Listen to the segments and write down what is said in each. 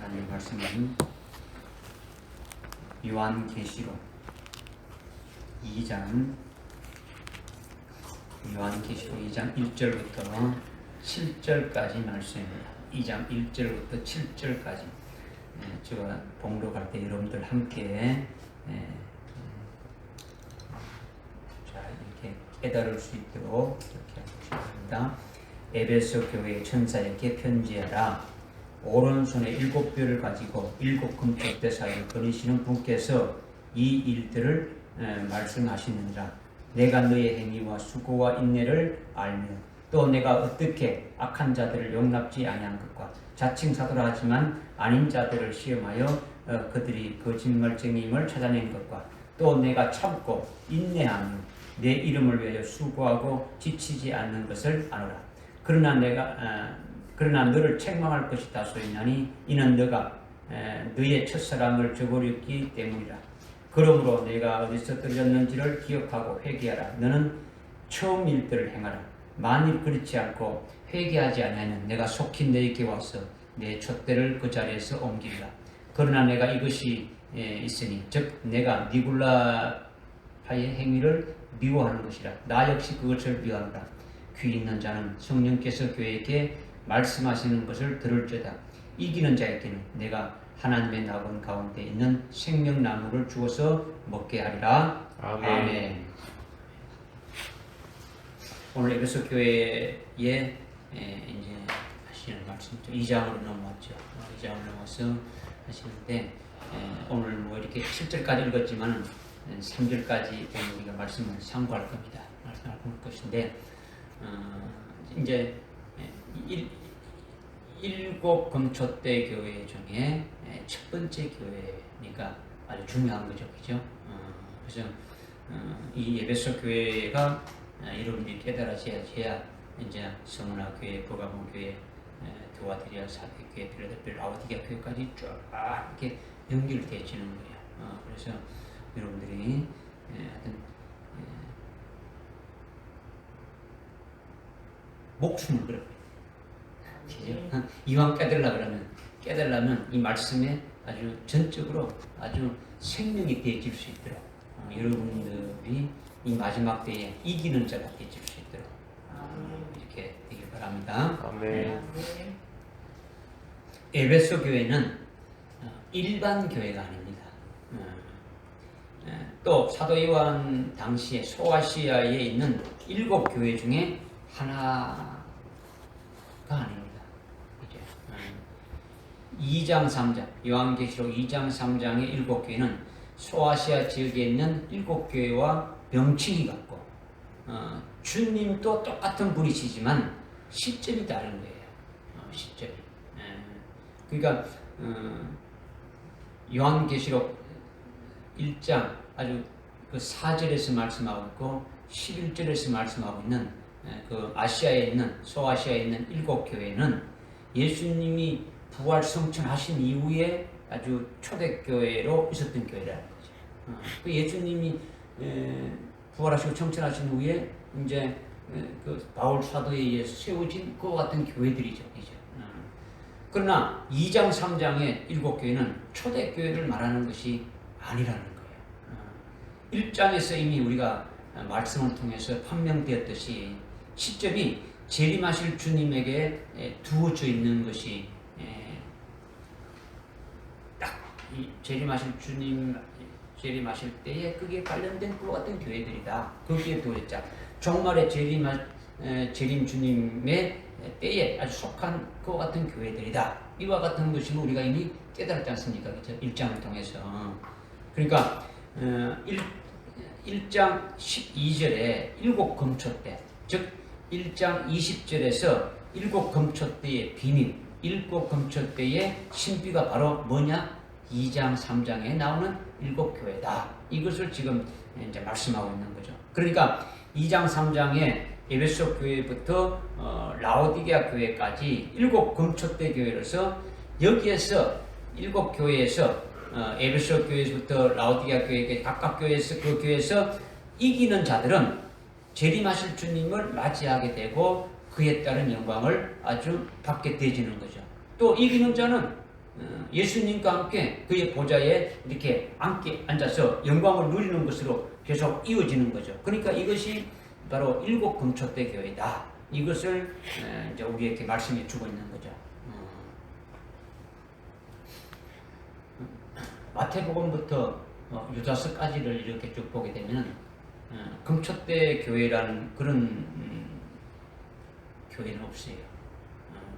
나눌 말씀은 요한계시록 2장 1절부터 7절까지 말씀입니다. 2장 1절부터 7절까지 제가 봉독할 때 여러분들 함께 이렇게 깨달을 수 있도록 이렇게 하겠습니다. 에베소 교회 천사에게 편지하라. 오른손에 7뼈를 가지고 7 금쪽대 사이를 거니시는 분께서 이 일들을 말씀하시느니라. 내가 너의 행위와 수고와 인내를 알며 또 내가 어떻게 악한 자들을 용납지 아니한 것과 자칭 사도라 하지만 아닌 자들을 시험하여 그들이 거짓말쟁이임을 찾아낸 것과 또 내가 참고 인내하며 내 이름을 위하여 수고하고 지치지 않는 것을 아노라. 그러나 너를 책망할 것이 다소 있나니 이는 너가 너의 첫사랑을 저버렸기 때문이라. 그러므로 내가 어디서 떨어졌는지를 기억하고 회개하라. 너는 처음 일들을 행하라. 만일 그렇지 않고 회개하지 아니하면 내가 속히 너에게 와서 내 촛대를 그 자리에서 옮기리라. 그러나 내가 이것이 있으니 즉 내가 니굴라파의 행위를 미워하는 것이라. 나 역시 그것을 미워하노라. 귀 있는 자는 성령께서 교회에게 말씀하시는 것을 들을지어다. 이기는 자에게는 내가 하나님의 낙원 가운데 있는 생명나무를 주어서 먹게 하리라. 아멘. 오늘 에베소 교회에 이제 하시는 말씀 2장으로 넘어왔죠. 2장을 넘어서 하시는데 오늘 뭐 이렇게 7절까지 읽었지만 3절까지 우리가 말씀을 상고할 겁니다. 말씀할 것인데 이제 7 금초대 교회 중에 첫 번째 교회니까 아주 중요한 거죠, 그죠? 그래서 이 에베소 교회가 여러분들이 깨달아져야 이제 서문화 교회, 버가몬 교회, 드와드리아 사대 교회, 필라델피아 라오디게아 교회까지 쫙 이렇게 연결되어지는 거예요. 그래서 여러분들이 하여튼 목숨을 걸어요. 이왕 깨달으려면 이 말씀에 아주 전적으로 아주 생명이 되어질 수 있도록 여러분들이 이 마지막 때에 이기는 자가 되어질 수 있도록 이렇게 되길 바랍니다. 아멘. 에베소 교회는 일반 교회가 아닙니다. 또 사도 요한 당시에 소아시아에 있는 7 교회 중에 하나가 아닙니다. 2장 3장 요한계시록 2장 3장의 7 교회는 소아시아 지역에 있는 7 교회와 명칭이 같고 주님도 똑같은 분이시지만 시점이 다른 거예요. 시점이. 그러니까 요한계시록 1장 아주 그 4절에서 말씀하고 있고 11절에서 말씀하고 있는 그 아시아에 있는 소아시아에 있는 7 교회는 예수님이 부활 성천하신 이후에 아주 초대교회로 있었던 교회라는 거죠. 그 예수님이 부활하시고 성천하신 후에 이제 그 바울 사도에 의해서 세워진 그와 같은 교회들이죠. 그러나 2장 3장의 7 교회는 초대교회를 말하는 것이 아니라는 거예요. 1장에서 이미 우리가 말씀을 통해서 판명되었듯이 시점이 재림하실 주님에게 두어져 있는 것이 딱 재림하실 주님 재림하실 때에 그게 관련된 그와 같은 교회들이다. 거기에 두어졌자 종말의 재림 주님의 때에 아주 속한 그와 같은 교회들이다. 이와 같은 것이 우리가 이미 깨달았지 않습니까? 그렇죠? 1장을 통해서. 그러니까 1장 12절에 7 금초대, 즉 1장 20절에서 7 금초대의 비밀, 7 금초대의 신비가 바로 뭐냐? 2장 3장에 나오는 7 교회다. 이것을 지금 이제 말씀하고 있는 거죠. 그러니까 2장 3장에 에베소 교회부터 라오디게아 교회까지 7 금초대 교회로서 여기에서 7 교회에서 에베소 교회에서부터 라오디게아 교회에 각각 교회에서 그 교회에서 이기는 자들은 재림하실 주님을 맞이하게 되고 그에 따른 영광을 아주 받게 되지는 거죠. 또 이기는 자는 예수님과 함께 그의 보좌에 이렇게 앉아서 영광을 누리는 것으로 계속 이어지는 거죠. 그러니까 이것이 바로 일곱 금초대 교회다. 이것을 이제 우리에게 말씀해 주고 있는 거죠. 마태복음부터 유다서까지를 이렇게 쭉 보게 되면 금초대 교회라는 그런 교회는 없어요.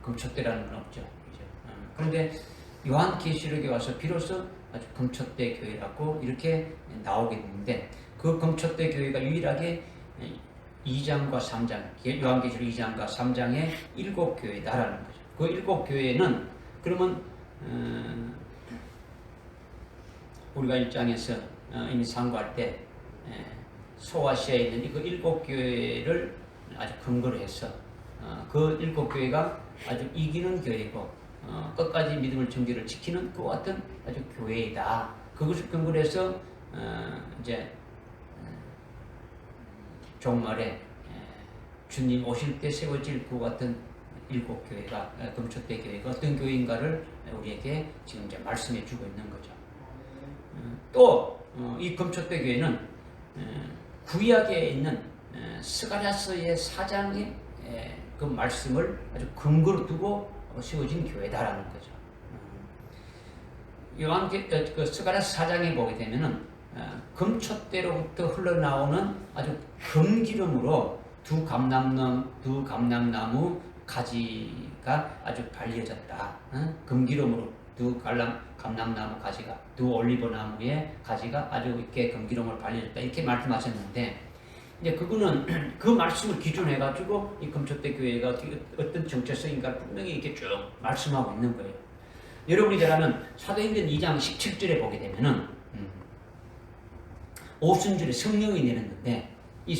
금초대라는 건 없죠. 그죠? 그런데 요한계시록에 와서 비로소 아주 금초대 교회라고 이렇게 나오게 되는데 그 금초대 교회가 유일하게 2장과 3장, 요한계시록 2장과 3장의 일곱 교회다라는 거죠. 그 일곱 교회는 그러면 우리가 1장에서 이미 상고할 때 소아시아에 있는 그 일곱 교회를 아주 근거로 해서 그 일곱 교회가 아주 이기는 교회고 끝까지 믿음을 정결을 지키는 그와 같은 아주 교회이다. 그것을 근거로 해서 이제 종말에 주님 오실 때 세워질 그 같은 일곱 교회가 금초대 교회가 어떤 교회인가를 우리에게 지금 이제 말씀해 주고 있는 거죠. 또 이 금초대 교회는 구약에 있는 스가랴서의 4장의 그 말씀을 아주 근거로 두고 세워진 교회다라는 거죠. 그 스가랴서 4장에 보게 되면은 금초대로부터 흘러나오는 아주 금기름으로 두 감람나무 가지가 아주 발려졌다. 금기름으로 두 감람나무 가지가, 두 올리브나무의 가지가 아주 이렇게 금기름을 발려졌다. 이렇게 말씀하셨는데, 이제 그거는 그 말씀을 기준해 가지고 이 금초대 교회가 어떤 정체성인가 분명히 이렇게 쭉 말씀하고 있는 거예요. 여러분이 잘 아는 사도행전 2장 17절에 보게 되면은 오순절에 성령이 내렸는데 이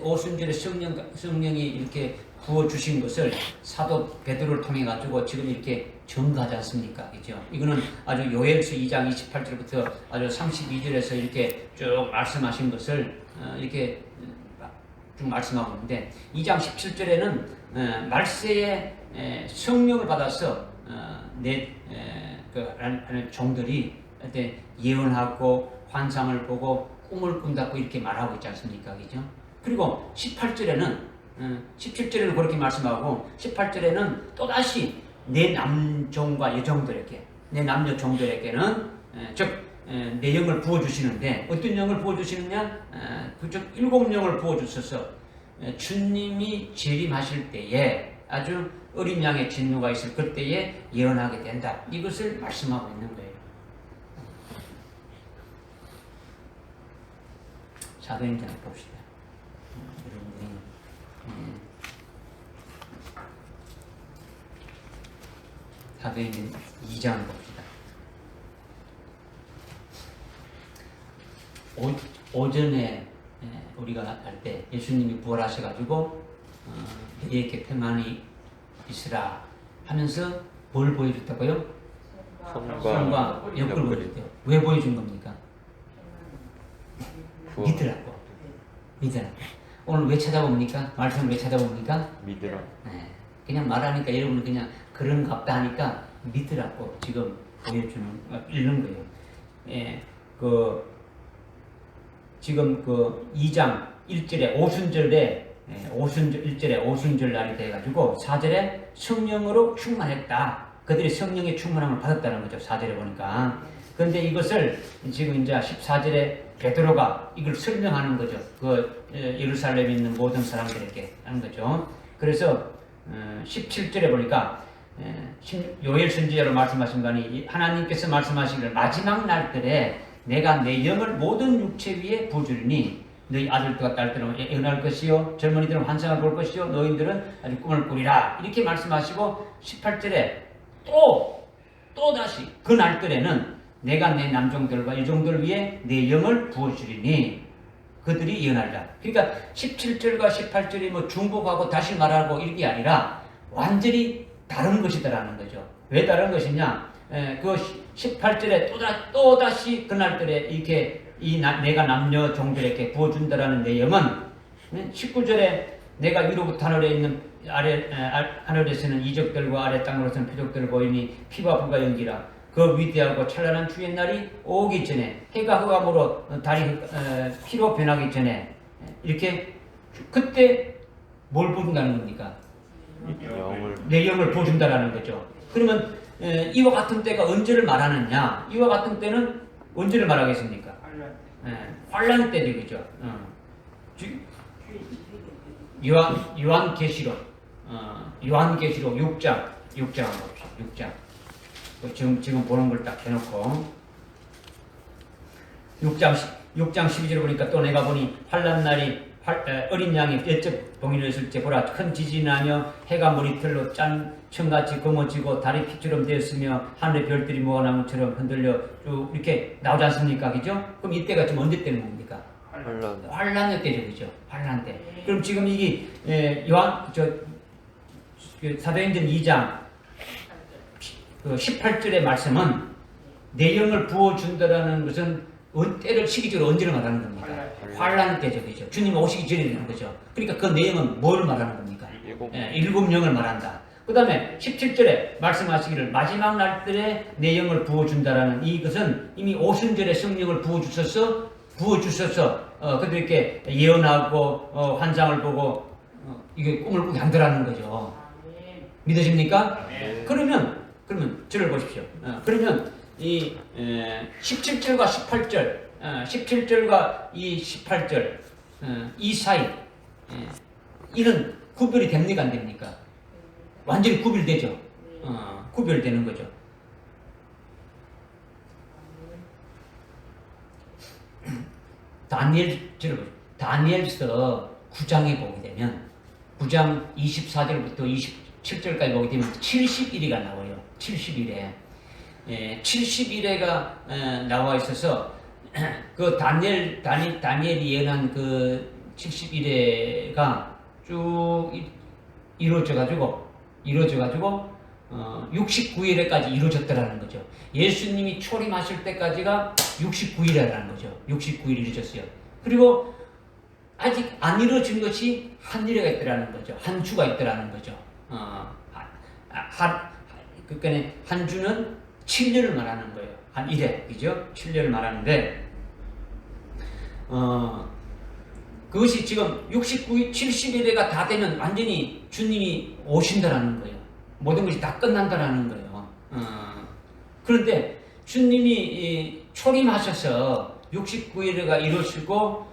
오순절에 성령이 이렇게 부어주신 것을 사도 베드로를 통해 가지고 지금 이렇게 증거하지 않습니까? 그죠? 이거는 아주 요엘서 2장 28절부터 아주 32절에서 이렇게 쭉 말씀하신 것을 이렇게 쭉 말씀하고 있는데 2장 17절에는 말세에 성령을 받아서 그 종들이 예언하고 환상을 보고 꿈을 꾼다고 이렇게 말하고 있지 않습니까? 그죠? 그리고 17절에는 그렇게 말씀하고 18절에는 또다시 내 남종과 여종들에게 내 남녀 종들에게는 즉 내 영을 부어주시는데 어떤 영을 부어주시느냐? 그쪽 7영을 부어주셔서 주님이 재림하실 때에 아주 어린 양의 진노가 있을 그때에 예언하게 된다. 이것을 말씀하고 있는 거예요. 사도행전을 봅시다. 여러분들이 사도행전 2장을 봅시다. 오전에 우리가 할 때 예수님이 부활하셔가지고 너희에게 평안이 있으라 하면서 뭘 보여줬다고요? 손과 옆을 보여줬대요. 왜 보여준 겁니까? 믿으라고. 오늘 왜 찾아봅니까? 말씀을 왜 찾아봅니까? 믿으라. 그냥 말하니까 여러분은 그냥 그런갑다 하니까 믿으라고 지금 보여주는 이런 거예요. 지금 그 2장 1절에 오순절에 1절에 오순절 날이 돼가지고 4절에 성령으로 충만했다. 그들이 성령의 충만함을 받았다는 거죠. 4절에 보니까. 그런데 이것을 지금 이제 14절에 베드로가 이걸 설명하는 거죠. 그 예루살렘에 있는 모든 사람들에게 하는 거죠. 그래서 17절에 보니까 요엘 선지자로 말씀하신 거니 하나님께서 말씀하시기를 마지막 날들에 내가 내 영을 모든 육체 위에 부어주리니 너희 아들들과 딸들은 예언할 것이요 젊은이들은 환상을 볼 것이요 너희들은 아주 꿈을 꾸리라 이렇게 말씀하시고 18절에 또 다시 그 날들에는 내가 내 남종들과 여종들 위에 내 영을 부어주리니 그들이 예언하리라. 그러니까 17절과 18절이 뭐 중복하고 다시 말하고 이게 아니라 완전히 다른 것이다라는 거죠. 왜 다른 것이냐? 그 18절에 또다시 그날들에 이렇게 내가 남녀 종들에게 부어준다라는 내용은 19절에 내가 위로부터 하늘에 있는 하늘에서는 이적들과 아래 땅으로서는 표적들을 보이니 피와 불과 연기라. 그 위대하고 찬란한 주의 날이 오기 전에 해가 흑암으로 달이 피로 변하기 전에 이렇게 그때 뭘 보준다는 겁니까? 내 영을 보여준다라는 거죠. 그러면 이와 같은 때가 언제를 말하느냐? 이와 같은 때는 언제를 말하겠습니까? 환란 때 되겠죠. 요한계시록 6장 봅시다. 6장. 지금 보는 걸 딱 해놓고 6장 12절을 보니까 또 내가 보니 환란 날이 어린 양이 옛적 봉인을 했을 때 보라 큰 지진이 나며 해가 머리털로 짠 청같이 검어지고 달이 피처럼 되었으며 하늘의 별들이 모아나무처럼 흔들려 쭉 이렇게 나오지 않습니까? 그죠? 그럼 이때가 지금 언제 때는 겁니까? 환란의 때죠, 그죠? 환란 때. 그럼 지금 이게 사도행전 2장 18절의 말씀은 내 영을 부어준다라는 것은 때를 시기적으로 언제를 말하는 겁니까? 환란 때죠, 그죠? 주님 오시기 전에 되는 거죠. 그러니까 그 내용은 뭘 말하는 겁니까? 일곱 영을 말한다. 그 다음에 17절에 말씀하시기를 마지막 날들에 내 영을 부어준다라는 이것은 이미 오순절에 성령을 부어주셔서 그들에게 예언하고 환상을 보고 이게 꿈을 꾸게 한다라는 거죠. 믿으십니까? 그러면 저를 보십시오. 그러면 이 17절과 18절, 17절과 이 18절 이 사이 이는 구별이 됩니까 안 됩니까? 완전히 구별되죠. 구별되는 거죠. 다니엘서 9장에 보게 되면 9장 24절부터 27절까지 보게 되면 70일이가 나와요. 70일에 70일에가 나와 있어서 그 다니엘이 예언한 그 70일에가 쭉 이루어져가지고 69일에까지 이루어졌다라는 거죠. 예수님이 초림하실 때까지가 69일이라는 거죠. 69일 이루어졌어요. 그리고 아직 안 이루어진 것이 한 일회가 있더라는 거죠. 한 주가 있더라는 거죠. 그러니까 한 주는 7년을 말하는 거예요. 한 일회, 그죠? 7년을 말하는데 그것이 지금 69일, 70일에가 다 되면 완전히 주님이 오신다라는 거예요. 모든 것이 다 끝난다라는 거예요. 그런데 주님이 초림하셔서 69일에가 이루어지고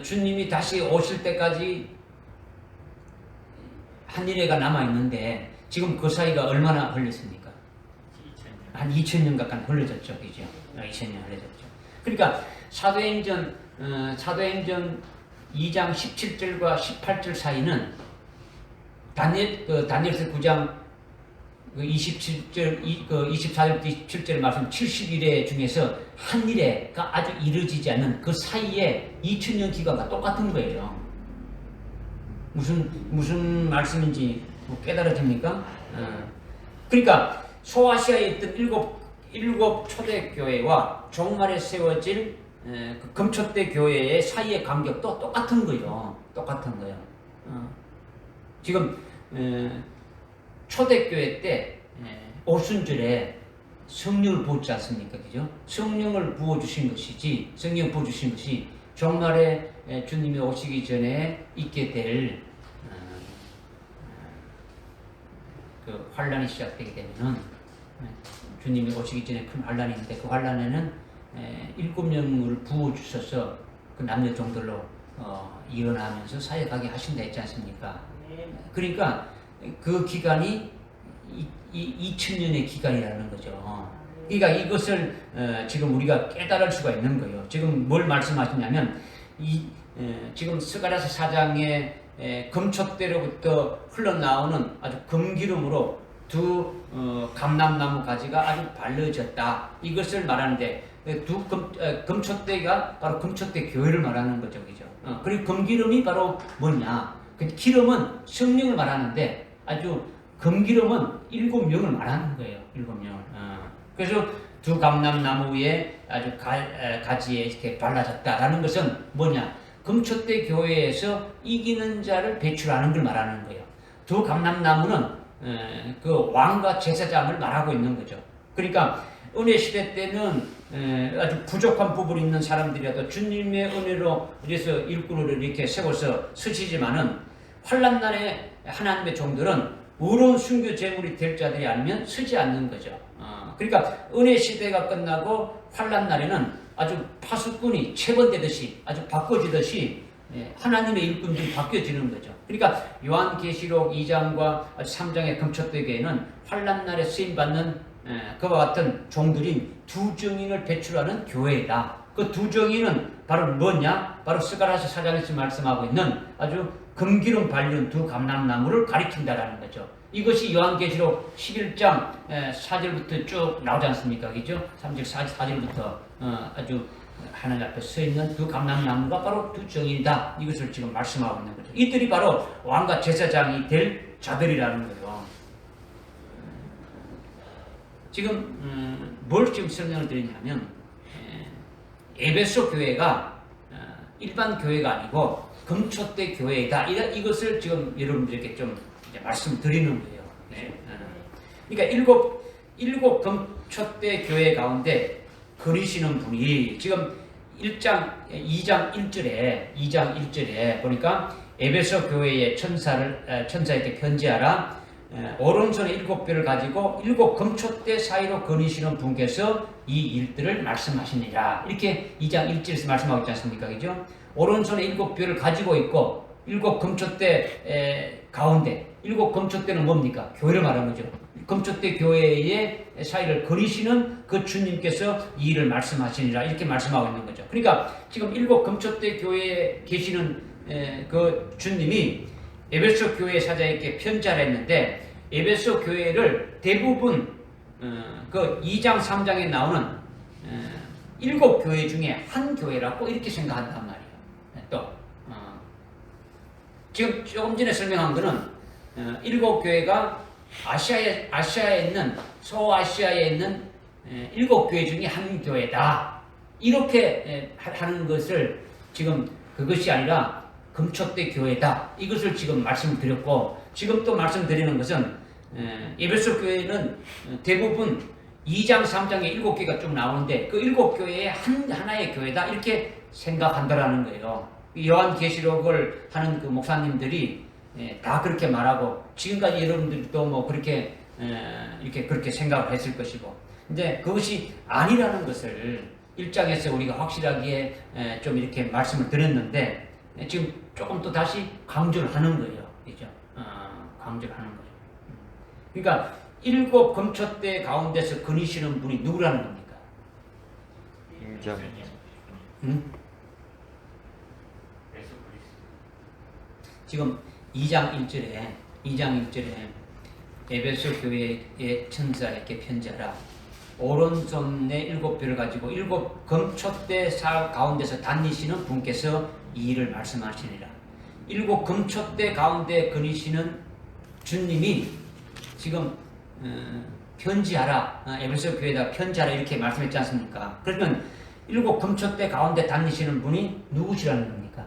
주님이 다시 오실 때까지 한 일회가 남아있는데 지금 그 사이가 얼마나 흘렸습니까? 한 2000년 가까이 흘러졌죠. 그죠? 2000년 흘러졌죠. 그러니까 사도행전 2장 17절과 18절 사이는 다니엘서 9장 27절, 24절, 27절 말씀 70일에 중에서 한 일회가 아직 이루어지지 않는 그 사이에 2000년 기간과 똑같은 거예요. 무슨 말씀인지 깨달아집니까? 그러니까 소아시아에 있던 일곱 초대교회와 종말에 세워질 그 금초대 교회의 사이의 간격도 똑같은 거예요. 지금 초대교회 때 오순절에 성령을 부었지 않습니까? 그죠? 성령을 부어주신 것이지, 성령 부어주신 것이 종말에 주님이 오시기 전에 있게 될 그 환란이 시작되게 되면은 주님이 오시기 전에 큰 환란이 있는데 그 환란에는 7명을 부어주셔서 그 남녀 종들로 일어나면서 사역하게 하신다 했지 않습니까? 그러니까 그 기간이 2000년의 기간이라는 거죠. 그러니까 이것을 지금 우리가 깨달을 수가 있는 거예요. 지금 뭘 말씀하시냐면 지금 스가랴서 4장에 금초대로부터 흘러나오는 아주 금기름으로 두 감람나무 가지가 아주 발라졌다. 이것을 말하는데 금초대가 바로 금초대 교회를 말하는 거죠. 그죠? 그리고 금기름이 바로 뭐냐? 그 기름은 성령을 말하는데 아주 금기름은 7명을 말하는 거예요. 7명. 그래서 두 감람나무 위에 아주 가지에 이렇게 발라졌다라는 것은 뭐냐? 금초대 교회에서 이기는 자를 배출하는 걸 말하는 거예요. 두 감람나무는 그 왕과 제사장을 말하고 있는 거죠. 그러니까 은혜 시대 때는 아주 부족한 부분이 있는 사람들이라도 주님의 은혜로 그래서 일꾼으로 이렇게 세워서 서시지만은 환난 날에 하나님의 종들은 의로운 순교 제물이 될 자들이 아니면 서지 않는 거죠. 그러니까 은혜 시대가 끝나고 환난 날에는 아주 파수꾼이 체번되듯이 아주 바꿔지듯이 하나님의 일꾼들이 바뀌어지는 거죠. 그러니까 요한계시록 2장과 3장의 금초대 교회는 환난 날에 쓰임 받는 그와 같은 종들인 두 정인을 배출하는 교회다. 그 두 정인은 바로 뭐냐? 바로 스가랴서 4장에서 말씀하고 있는 아주 금기름 발린 두 감람나무를 가리킨다라는 거죠. 이것이 요한계시록 11장 4절부터 쭉 나오지 않습니까? 그죠? 3절 4절부터 아주 하나님 앞에 서 있는 두 감람나무가 바로 두 정인이다. 이것을 지금 말씀하고 있는 거죠. 이들이 바로 왕과 제사장이 될 자들이라는 거예요. 지금 뭘 지금 설명을 드리냐면 에베소 교회가 일반 교회가 아니고 금초대 교회이다. 이것을 지금 여러분들에게 좀 말씀드리는 거예요. 그러니까 일곱 금초대 교회 가운데 그리시는 분이 지금 2장 1절에 보니까 에베소 교회의 천사에게 편지하라. 오른손에 7뼈를 가지고 7 금초대 사이로 거니시는 분께서 이 일들을 말씀하시니라. 이렇게 2장 1절에서 말씀하고 있지 않습니까? 그죠? 오른손에 7뼈를 가지고 있고 7 금초대 가운데 7 금초대는 뭡니까? 교회를 말하는 거죠. 금초대 교회의 사이를 거니시는 그 주님께서 이 일을 말씀하시니라. 이렇게 말씀하고 있는 거죠. 그러니까 지금 7 금초대 교회에 계시는 그 주님이 에베소 교회 사장에게 편지를 했는데 에베소 교회를 대부분 그 2장 3장에 나오는 7 교회 중에 한 교회라고 이렇게 생각한단 말이에요. 또 지금 조금 전에 설명한 거는 7 교회가 아시아에 있는 소아시아에 있는 7 교회 중에 한 교회다. 이렇게 하는 것을 지금 그것이 아니라 금초대 교회다. 이것을 지금 말씀드렸고 지금 또 말씀드리는 것은 에베소 교회는 대부분 2장 3장에 7개가 쭉 나오는데 그 7교회의 하나의 교회다. 이렇게 생각한다라는 거예요. 요한계시록을 하는 그 목사님들이 다 그렇게 말하고 지금까지 여러분들도 뭐 그렇게 그렇게 생각을 했을 것이고 근데 그것이 아니라는 것을 1장에서 우리가 확실하게 좀 이렇게 말씀을 드렸는데 지금 조금 또 다시 강조를 하는 거예요. 그죠? 강조를 하는 거죠. 그러니까 7 금초대 가운데서 거니시는 분이 누구라는 겁니까? 지금 2장 1절에 에베소 교회의 천사에게 편지하라. 오른손에 7뼈를 가지고 7 금초대 가운데서 다니시는 분께서 이 일을 말씀하시니라. 7 금초대 가운데 거니시는 주님이 지금 편지하라. 에베소 교회에다 편지하라 이렇게 말씀했지 않습니까? 그러면 7 금초대 가운데 다니시는 분이 누구시라는 겁니까?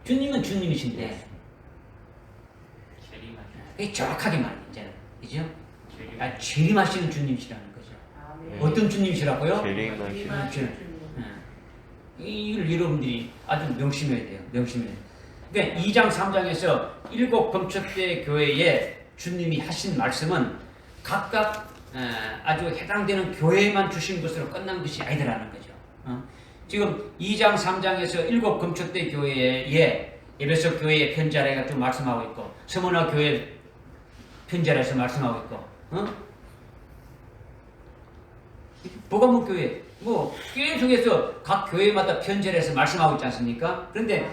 주님은 주님이신데 정확하게 말해요. 이제는 그죠? 재림하시는 주님이시라는 거죠. 어떤 주님이시라고요? 재림하시는 이걸 여러분들이 아주 명심해야 돼요. 명심해야 돼요. 그러니까 2장 3장에서 7 금초대 교회에 주님이 하신 말씀은 각각 아주 해당되는 교회에만 주신 것으로 끝난 것이 아니더라는 거죠. 지금 2장 3장에서 7 금초대 교회에 에베소 교회의 편지하라가 또 말씀하고 있고 스무나 교회 편지하라에서 말씀하고 있고 보가목 교회 뭐 계속해서 각 교회마다 편지하라에서 말씀하고 있지 않습니까? 그런데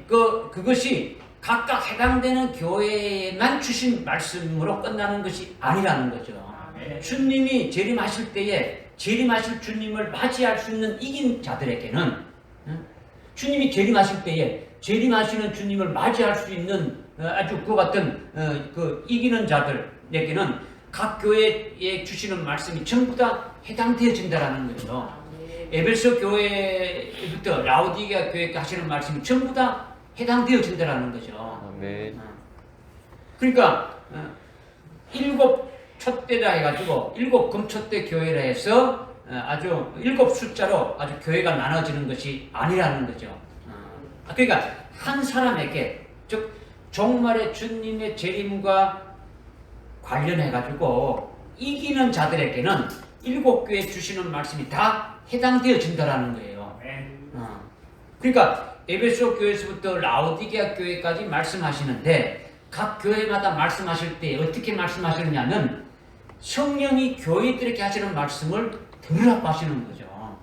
그것이 각각 해당되는 교회에만 주신 말씀으로 끝나는 것이 아니라는 거죠. 주님이 재림하실 때에 재림하실 주님을 맞이할 수 있는 이긴 자들에게는 주님이 재림하실 때에 재림하시는 주님을 맞이할 수 있는 아주 그 같은 그 이기는 자들에게는 각 교회에 주시는 말씀이 전부 다 해당되어진다라는 거죠. 에베소 교회부터 라오디게아 교회까지 하시는 말씀이 전부 다 해당되어진다라는 거죠. 아멘. 그러니까 일곱 촛대라 해가지고 일곱 금촛대 교회라 해서 아주 일곱 숫자로 아주 교회가 나눠지는 것이 아니라는 거죠. 그러니까 한 사람에게 즉 종말의 주님의 재림과 관련해가지고 이기는 자들에게는 일곱 교회 주시는 말씀이 다 해당되어진다라는 거예요. 그러니까 에베소 교회에서부터 라오디게아 교회까지 말씀하시는데 각 교회마다 말씀하실 때 어떻게 말씀하시느냐면 성령이 교회들에게 하시는 말씀을 들으라고 하시는 거죠.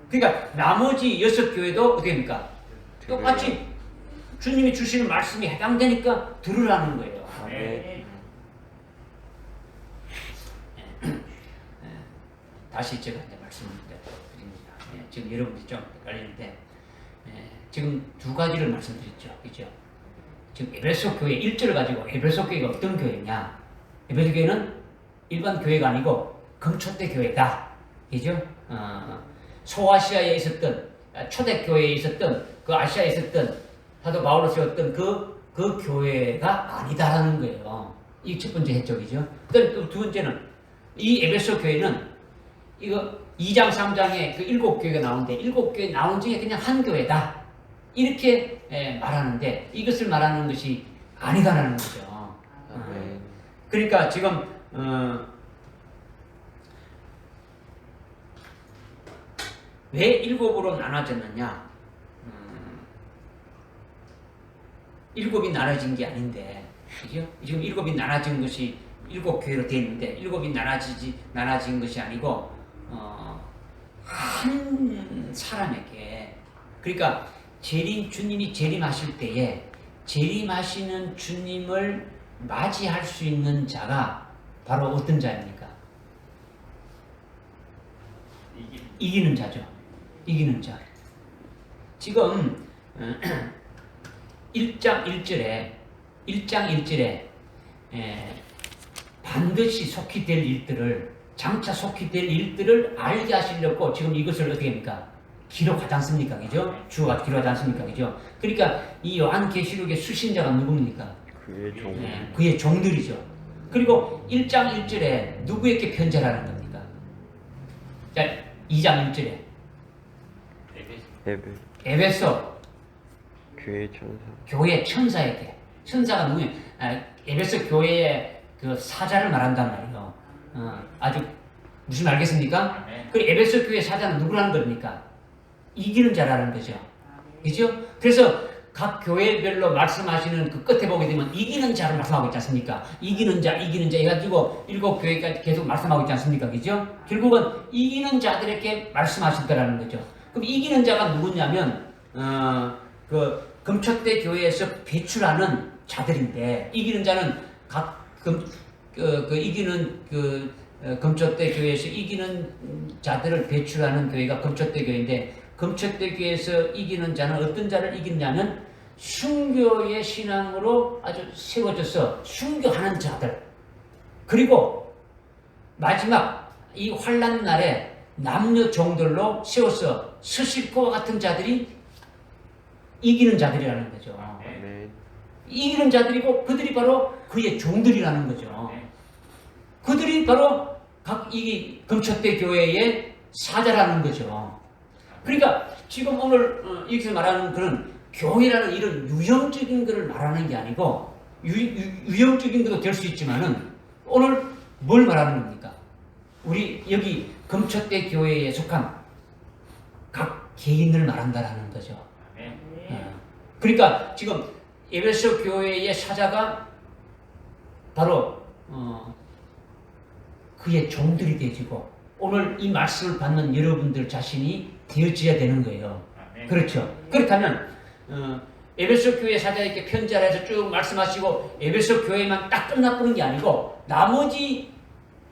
그러니까 나머지 6교회도 어떻게 됩니까? 똑같이 주님이 주시는 말씀이 해당되니까 들으라는 거예요. 아멘. 다시 제가 이제 말씀을 드립니다. 지금 여러분들이 좀 헷갈리는데 지금 두 가지를 말씀드렸죠. 그죠? 지금 에베소 교회 1절을 가지고 에베소 교회가 어떤 교회냐? 에베소 교회는 일반 교회가 아니고 금초대 교회다. 그죠? 소아시아에 있었던 초대교회에 있었던 그 아시아에 있었던 사도 바울로 세웠던 그 교회가 아니다라는 거예요. 이 첫 번째 해석이죠. 그다음 두 번째는 이 에베소 교회는 이거 2장 3장에 그 7교회가 나오는데 7교회 나온 중에 그냥 한 교회다. 이렇게 말하는데 이것을 말하는 것이 아니다라는 거죠. 그러니까 지금 왜 7으로 나눠졌느냐? 7이 나눠진 게 아닌데, 그죠? 지금 7이 나눠진 것이 7교회로 되어 있는데 7이 나눠진 것이 아니고 한 사람에게, 그러니까 주님이 재림하실 때에 재림하시는 주님을 맞이할 수 있는 자가 바로 어떤 자입니까? 이기는 자죠. 이기는 자. 지금 1장 1절에 반드시 속히 될 일들을, 장차 속히 될 일들을 알게 하시려고 지금 이것을 어떻게 합니까? 기록하지 않습니까? 그죠? 주가 기록하지 않습니까? 그죠? 그러니까 이 요한계시록의 수신자가 누굽니까? 그의 종들이죠. 그리고 1장 1절에 누구에게 편지하라는 겁니까? 자, 2장 1절에 에베소 교회 천사에게, 천사가 누구예요? 에베소 교회의 그 사자를 말한단 말이에요. 아주 무슨 알겠습니까? 그 에베소 교회 사자는 누구라는 겁니까? 이기는 자라는 거죠. 그죠? 그래서 각 교회별로 말씀하시는 그 끝에 보게 되면 이기는 자로 말씀하고 있지 않습니까? 이기는 자 해가지고 7교회까지 계속 말씀하고 있지 않습니까? 그죠? 결국은 이기는 자들에게 말씀하실 거라는 거죠. 그럼 이기는 자가 누구냐면, 그 금초대 교회에서 배출하는 자들인데, 이기는 자는 이기는 금초대 교회에서 이기는 자들을 배출하는 교회가 금초대 교회인데, 금초대 교회에서 이기는 자는 어떤 자를 이기냐면 순교의 신앙으로 아주 세워져서 순교하는 자들, 그리고 마지막 이 환난 날에 남녀 종들로 세워서 스시코와 같은 자들이 이기는 자들이라는 거죠. 이기는 자들이고 그들이 바로 그의 종들이라는 거죠. 그들이 바로 각 이 금초대 교회의 사자라는 거죠. 그러니까 지금 오늘 여기서 말하는 그런 교회라는 이런 유형적인 것을 말하는 게 아니고, 유형적인 것도 될 수 있지만은 오늘 뭘 말하는 겁니까? 우리 여기 금초대 교회에 속한 각 개인을 말한다라는 거죠. 그러니까 지금 에베소 교회의 사자가 바로 그의 종들이 되어지고, 오늘 이 말씀을 받는 여러분들 자신이 되어져야 되는 거예요. 그렇죠? 그렇다면 에베소 교회 사자에게 편지를 해서 쭉 말씀하시고 에베소 교회만 딱 끝나버린 게 아니고 나머지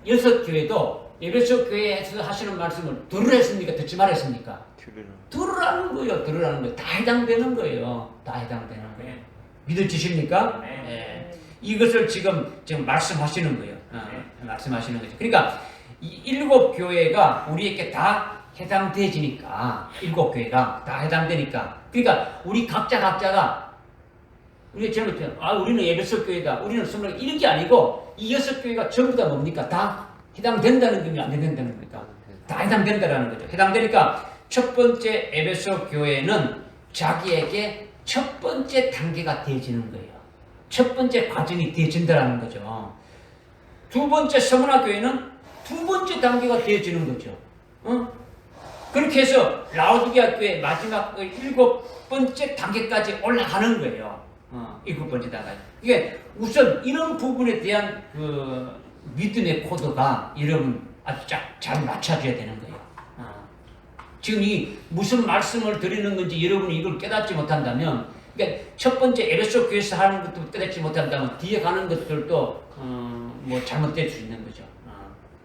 6교회도 에베소 교회에서 하시는 말씀을 들으라 했습니까? 듣지 말라 했습니까? 들으라는 거예요. 들으라는 거예요. 다 해당되는 거예요. 다 해당되는 거예요. 믿어지십니까? 이것을 지금 말씀하시는 거예요. 말씀하시는 거죠. 그러니까 이 7교회가 우리에게 다 해당되지니까 일곱 교회가 다 해당되니까 그러니까 우리 각자가 우리가 젊을 때 우리는 에베소 교회다 우리는 스물하 이런 게 아니고 이 6교회가 전부 다 뭡니까? 다 해당된다는 겁니까? 안 된다는 겁니까? 다 해당된다라는 거죠. 해당되니까 첫 번째 에베소 교회는 자기에게 첫 번째 단계가 되어지는 거예요. 첫 번째 과정이 되어진다는 거죠. 두 번째 서문화 교회는 두 번째 단계가 되어지는 거죠. 그렇게 해서 라오디게아 교회 마지막 그 7번째 단계까지 올라가는 거예요. 7번째 단계. 이게 우선 이런 부분에 대한 그 믿음의 코드가 여러분 아주 잘 맞춰줘야 되는 거예요. 지금 이 무슨 말씀을 드리는 건지 여러분이 이걸 깨닫지 못한다면, 그러니까 첫 번째 에베소 교회에서 하는 것도 깨닫지 못한다면 뒤에 가는 것들도 뭐 잘못될 수 있는 거죠.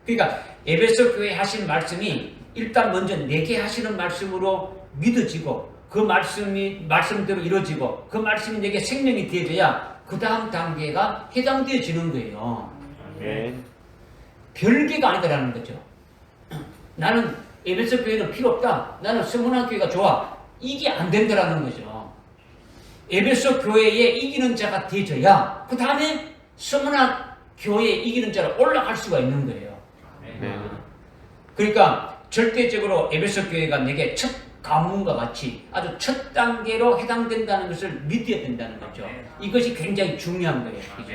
그러니까 에베소 교회 하신 말씀이 일단 먼저 내게 하시는 말씀으로 믿어지고 그 말씀대로 이루어지고 그 말씀이 내게 생명이 되어져야 그 다음 단계가 해당되어지는 거예요. 별개가 아니다라는 거죠. 나는 에베소 교회는 필요 없다. 나는 서문화 교회가 좋아. 이게 안 된다라는 거죠. 에베소 교회에 이기는 자가 되어져야 그 다음에 서문화 교회에 이기는 자로 올라갈 수가 있는 거예요. 그러니까 절대적으로 에베소 교회가 내게 첫 가문과 같이 아주 첫 단계로 해당된다는 것을 믿어야 된다는 거죠. 이것이 굉장히 중요한 거예요. 그죠?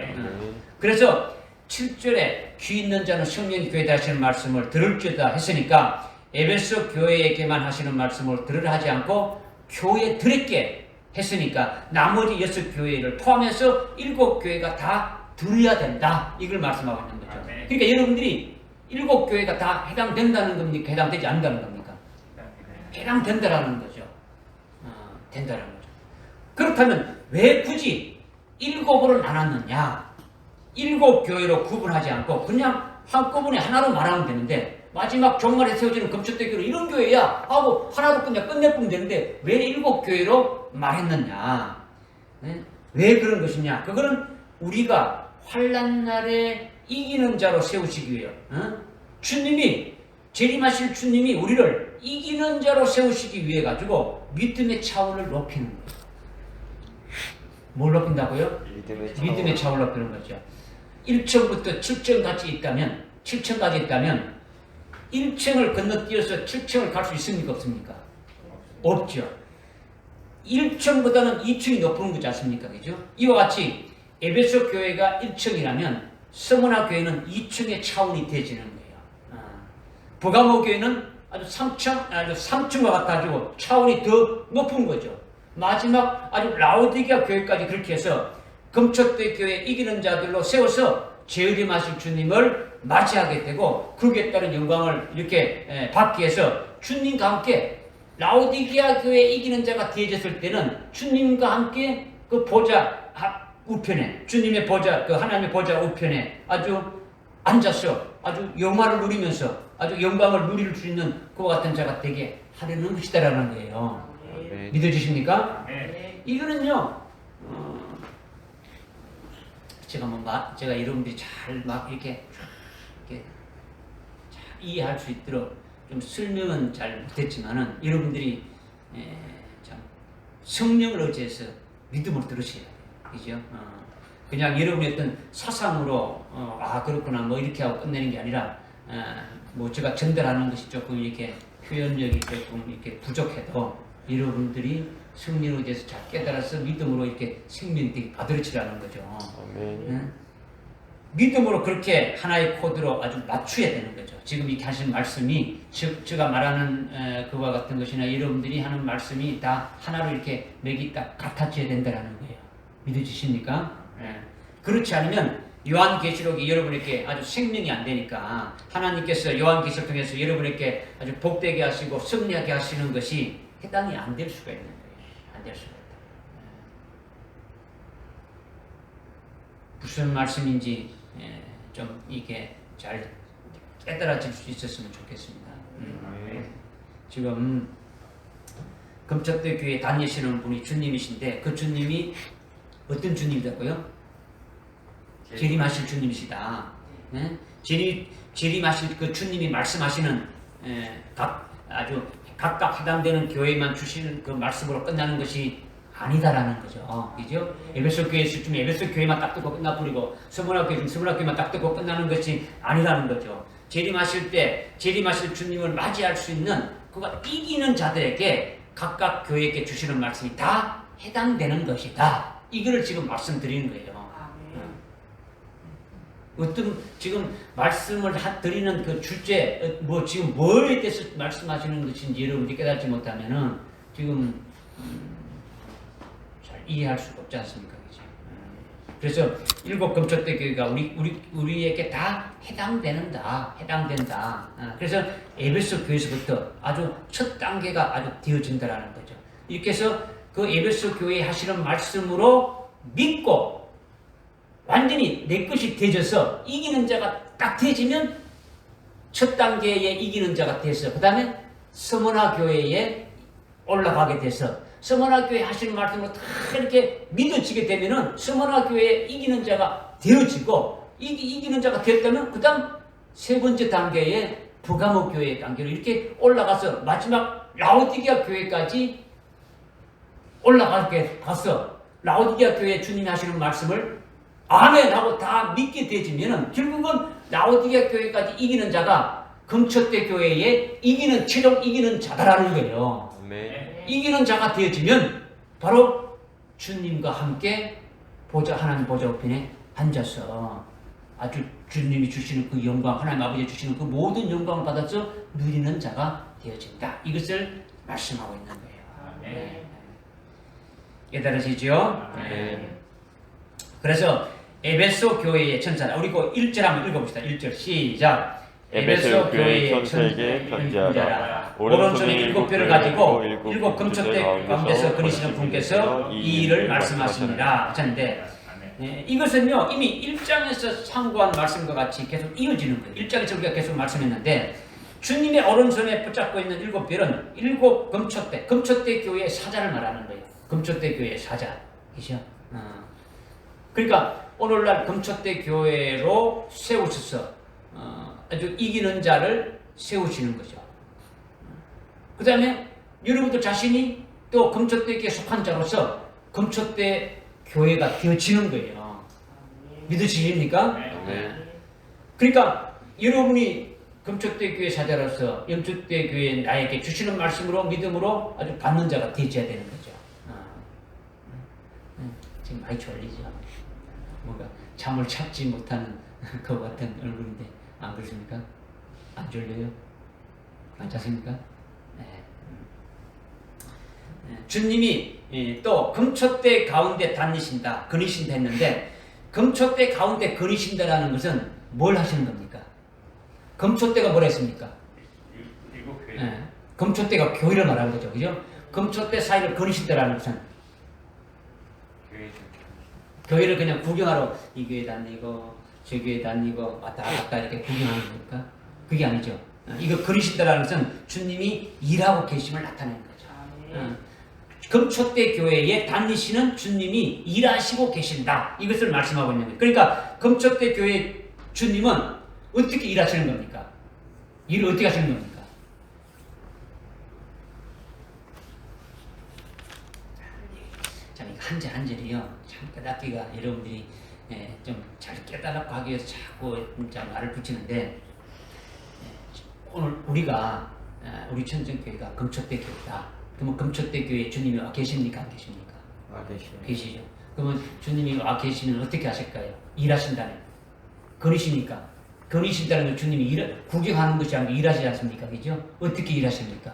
그래서 7절에 귀 있는 자는 성령이 교회에 하시는 말씀을 들을지어다 했으니까 에베소 교회에게만 하시는 말씀을 들으라 하지 않고 교회들에게 했으니까 나머지 6교회를 포함해서 7교회가 다 들어야 된다. 이걸 말씀하고 있는 거죠. 그러니까 여러분들이 7교회가 다 해당된다는 겁니까? 해당되지 않는다는 겁니까? 해당된다라는 거죠. 된다라는 거죠. 그렇다면 왜 굳이 7으로 나눴느냐? 7교회로 구분하지 않고 그냥 한꺼번에 하나로 말하면 되는데 마지막 종말에 세워지는 금초대교로 이런 교회야 하고 하나로 그냥 끝내보면 되는데 왜 7교회로 말했느냐? 왜 그런 것이냐? 그거는 우리가 환난날에 이기는 자로 세우시기 위해요. 주님이 재림하실 주님이 우리를 이기는 자로 세우시기 위해 가지고 믿음의 차원을 높이는 거예요. 뭘 높인다고요? 믿음의 차원을 높이는 거죠. 1층부터 7층까지 있다면 1층을 건너뛰어서 7층을 갈 수 있습니까? 없습니까? 없죠. 1층보다는 2층이 높은 거지 않습니까? 그죠? 이와 같이 에베소 교회가 1층이라면 서문화 교회는 2층의 차원이 되어지는 거예요. 버가모 교회는 아주 3층과 같아지고 차원이 더 높은 거죠. 마지막 아주 라오디게아 교회까지 그렇게 해서 금초대 교회 이기는 자들로 세워서 재림하실 주님을 맞이하게 되고 그에 따른 영광을 이렇게 받기 위해서 주님과 함께 라오디게아 교회 이기는 자가 되어졌을 때는 주님과 함께 그 보좌 우편에 주님의 보좌 그 하나님의 보좌 우편에 아주 앉아서 아주 영화를 누리면서 아주 영광을 누릴 수 있는 그와 같은 자가 되게 하려는 것이다라는 거예요. 믿어지십니까? 이거는요. 제가 여러분들이 잘 이렇게 잘 이해할 수 있도록 좀 설명은 잘 못했지만은 여러분들이 참 성령을 의지해서 믿음으로 들으셔야 돼요. 그죠? 그냥 여러분의 어떤 사상으로 그렇구나 뭐 이렇게 하고 끝내는 게 아니라 뭐 제가 전달하는 것이 조금 이렇게 표현력이 조금 이렇게 부족해도 여러분들이 성령을 의지해서 잘 깨달아서 믿음으로 이렇게 생명되게 받으시라는 거죠. 믿음으로 그렇게 하나의 코드로 아주 맞춰야 되는 거죠. 지금 이렇게 하신 말씀이 제가 말하는 그와 같은 것이나 여러분들이 하는 말씀이 다 하나로 이렇게 맥이 딱 같아져야 된다는 거예요. 믿어지십니까? 그렇지 않으면 요한계시록이 여러분에게 아주 생명이 안 되니까 하나님께서 요한계시록 통해서 여러분에게 아주 복되게 하시고 승리하게 하시는 것이 해당이 안 될 수가 있는 거예요. 안 될 수가 있다. 무슨 말씀인지 좀 이게 잘 깨달아질 수 있었으면 좋겠습니다. 지금 금척대 교회에 다니시는 분이 주님이신데 그 주님이 어떤 주님이라고요? 재림하실 주님이시다. 재림하실 그 주님이 말씀하시는 아주 각각 해당되는 교회만 주시는 그 말씀으로 끝나는 것이 아니다라는 거죠. 그죠? 에베소 교회 있을 때 에베소 교회만 딱 듣고 끝나버리고 서문화 교회 서문화 교회만 딱 듣고 끝나는 것이 아니라는 거죠. 재림하실 때 재림하실 주님을 맞이할 수 있는 그가 이기는 자들에게 각각 교회에게 주시는 말씀이 다 해당되는 것이다. 이거를 지금 말씀드리는 거예요. 어떤 지금 말씀을 드리는 그 주제 뭐 지금 뭐에 대해서 말씀하시는 것인지 여러분이 깨닫지 못하면은 지금 잘 이해할 수가 없지 않습니까? 그죠? 그래서 일곱 금초대 교회가 우리에게 다 해당된다. 그래서 에베소 교회에서부터 아주 첫 단계가 아주 되어진다라는 거죠. 이렇게 해서 그 에베소 교회에 하시는 말씀으로 믿고 완전히 내 것이 되어져서 이기는 자가 딱 되어지면 첫 단계에 이기는 자가 돼서 그 다음에 서문화 교회에 올라가게 돼서 서문화 교회 하시는 말씀으로 다 이렇게 믿어지게 되면은 서문화 교회에 이기는 자가 되어지고 이기는 자가 됐다면 그 다음 세 번째 단계에 부가모 교회 단계로 이렇게 올라가서 마지막 라오디게아 교회까지 올라가게 가서 라오디게아 교회 주님이 하시는 말씀을 아멘 하고 다 믿게 되지면은 결국은 라오디게아 교회까지 이기는 자가 금초대 교회에 최종 이기는 자다라는 거예요. 아멘. 이기는 자가 되어지면 바로 주님과 함께 하나님 보좌 우편에 앉아서 아주 주님이 주시는 그 영광, 하나님 아버지 주시는 그 모든 영광을 받아서 누리는 자가 되어진다. 이것을 말씀하고 있는 거예요. 네. 깨달으시죠? 네. 그래서 에베소 교회의 천사라. 우리 그 1절 한번 읽어봅시다. 1절 시작. 에베소 교회의 천사에게 편지하라. 오른손에 7뼈를 가지고 7 금초대 가운데서 그리시는 분께서 이 일을 말씀하십니다. 하셨는데 이것은요 이미 1장에서 상고한 말씀과 같이 계속 이어지는 거예요. 1장에서 우리가 계속 말씀했는데 주님의 오른손에 붙잡고 있는 7뼈는 7 금초대 교회의 사자를 말하는 거예요. 금초대 교회의 사자. 그죠? 그러니까 오늘날 금초대 교회로 세우셔서 아주 이기는 자를 세우시는 거죠. 그 다음에 여러분들 자신이 또 금초대 교회에 속한 자로서 금초대 교회가 되어지는 거예요. 믿으시십니까? 네. 그러니까 여러분이 금초대 교회 사자로서 염초대 교회 나에게 주시는 말씀으로 믿음으로 아주 받는 자가 되어야 되는 거죠. 지금 많이 졸리죠. 뭔가 잠을 찾지 못하는 것 같은 얼굴인데 안 그렇습니까? 안 졸려요? 괜찮습니까? 네. 주님이 또 금초대 가운데 다니신다, 거니신다 했는데 금초대 가운데 거니신다라는 것은 뭘 하시는 겁니까? 금초대가 뭘 했습니까? 네. 금초대가 교회를 말하는 거죠. 그죠? 금초대 사이를 거니신다라는 것은 교회를 그냥 구경하러 이 교회 다니고 저 교회 다니고 왔다 갔다 이렇게 구경하는 겁니까? 그게 아니죠. 이거 그리신다라는 것은 주님이 일하고 계심을 나타내는 거죠. 금초대 교회에 다니시는 주님이 일하시고 계신다. 이것을 말씀하고 있는 거예요. 그러니까 금초대 교회 주님은 어떻게 일하시는 겁니까? 일을 어떻게 하시는 겁니까? 참 이거 한 절 한 절이요. 참 깨닫기가 여러분들이 좀 잘 깨달았고 하기 위해서 자꾸 진짜 말을 붙이는데 오늘 우리가 우리 천정교회가 금초대 교회다. 그러면 금초대 교회에 주님이 와 계십니까? 안 계십니까? 계시죠. 그러면 주님이 와 계시면 어떻게 하실까요? 일하신다면 거니시니까 거니신다는 건 주님이 구경하는 것이 아니고 일하시지 않습니까? 그죠? 어떻게 일하십니까?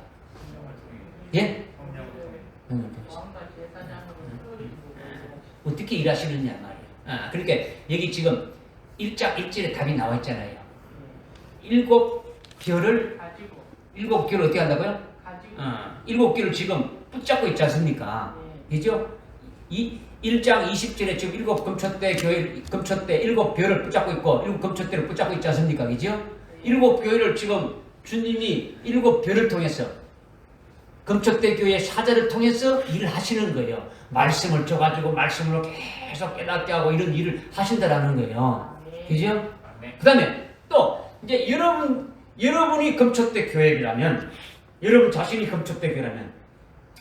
예? 어떻게 일하시느냐 말이에요. 그러니까 여기 지금 1장 1절에 답이 나와 있잖아요. 7별을 어떻게 한다고요? 7개를 지금 붙잡고 있지 않습니까? 그죠? 이 1장 20절에 지금 7 금초대 교회, 금초대 7별을 붙잡고 있고 7 금초대를 붙잡고 있지 않습니까? 그죠? 7 교회를 지금 주님이 7별을 통해서 금초대 교회 사자를 통해서 일을 하시는 거예요. 말씀을 줘가지고 말씀으로 계속 깨닫게 하고 이런 일을 하신다라는 거예요. 그죠? 그 다음에 또 이제 여러분이 금초대 교회라면 여러분 자신이 금촉대 교회라면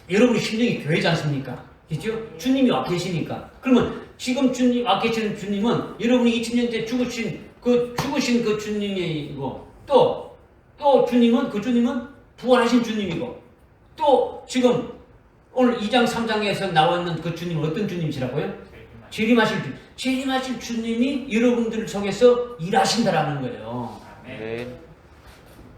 여러분의 심령이 교회지 않습니까? 그죠? 주님이 와 계시니까. 그러면 지금 주님 와 계시는 주님은 여러분이 2000년째 죽으신 그 주님이고 또 주님은 그 주님은 부활하신 주님이고 또 지금 오늘 2장 3장에서 나와 있는 그 주님은 어떤 주님이시라고요? 재림하실 주님이 여러분들 속에서 일하신다라는 거예요. 네.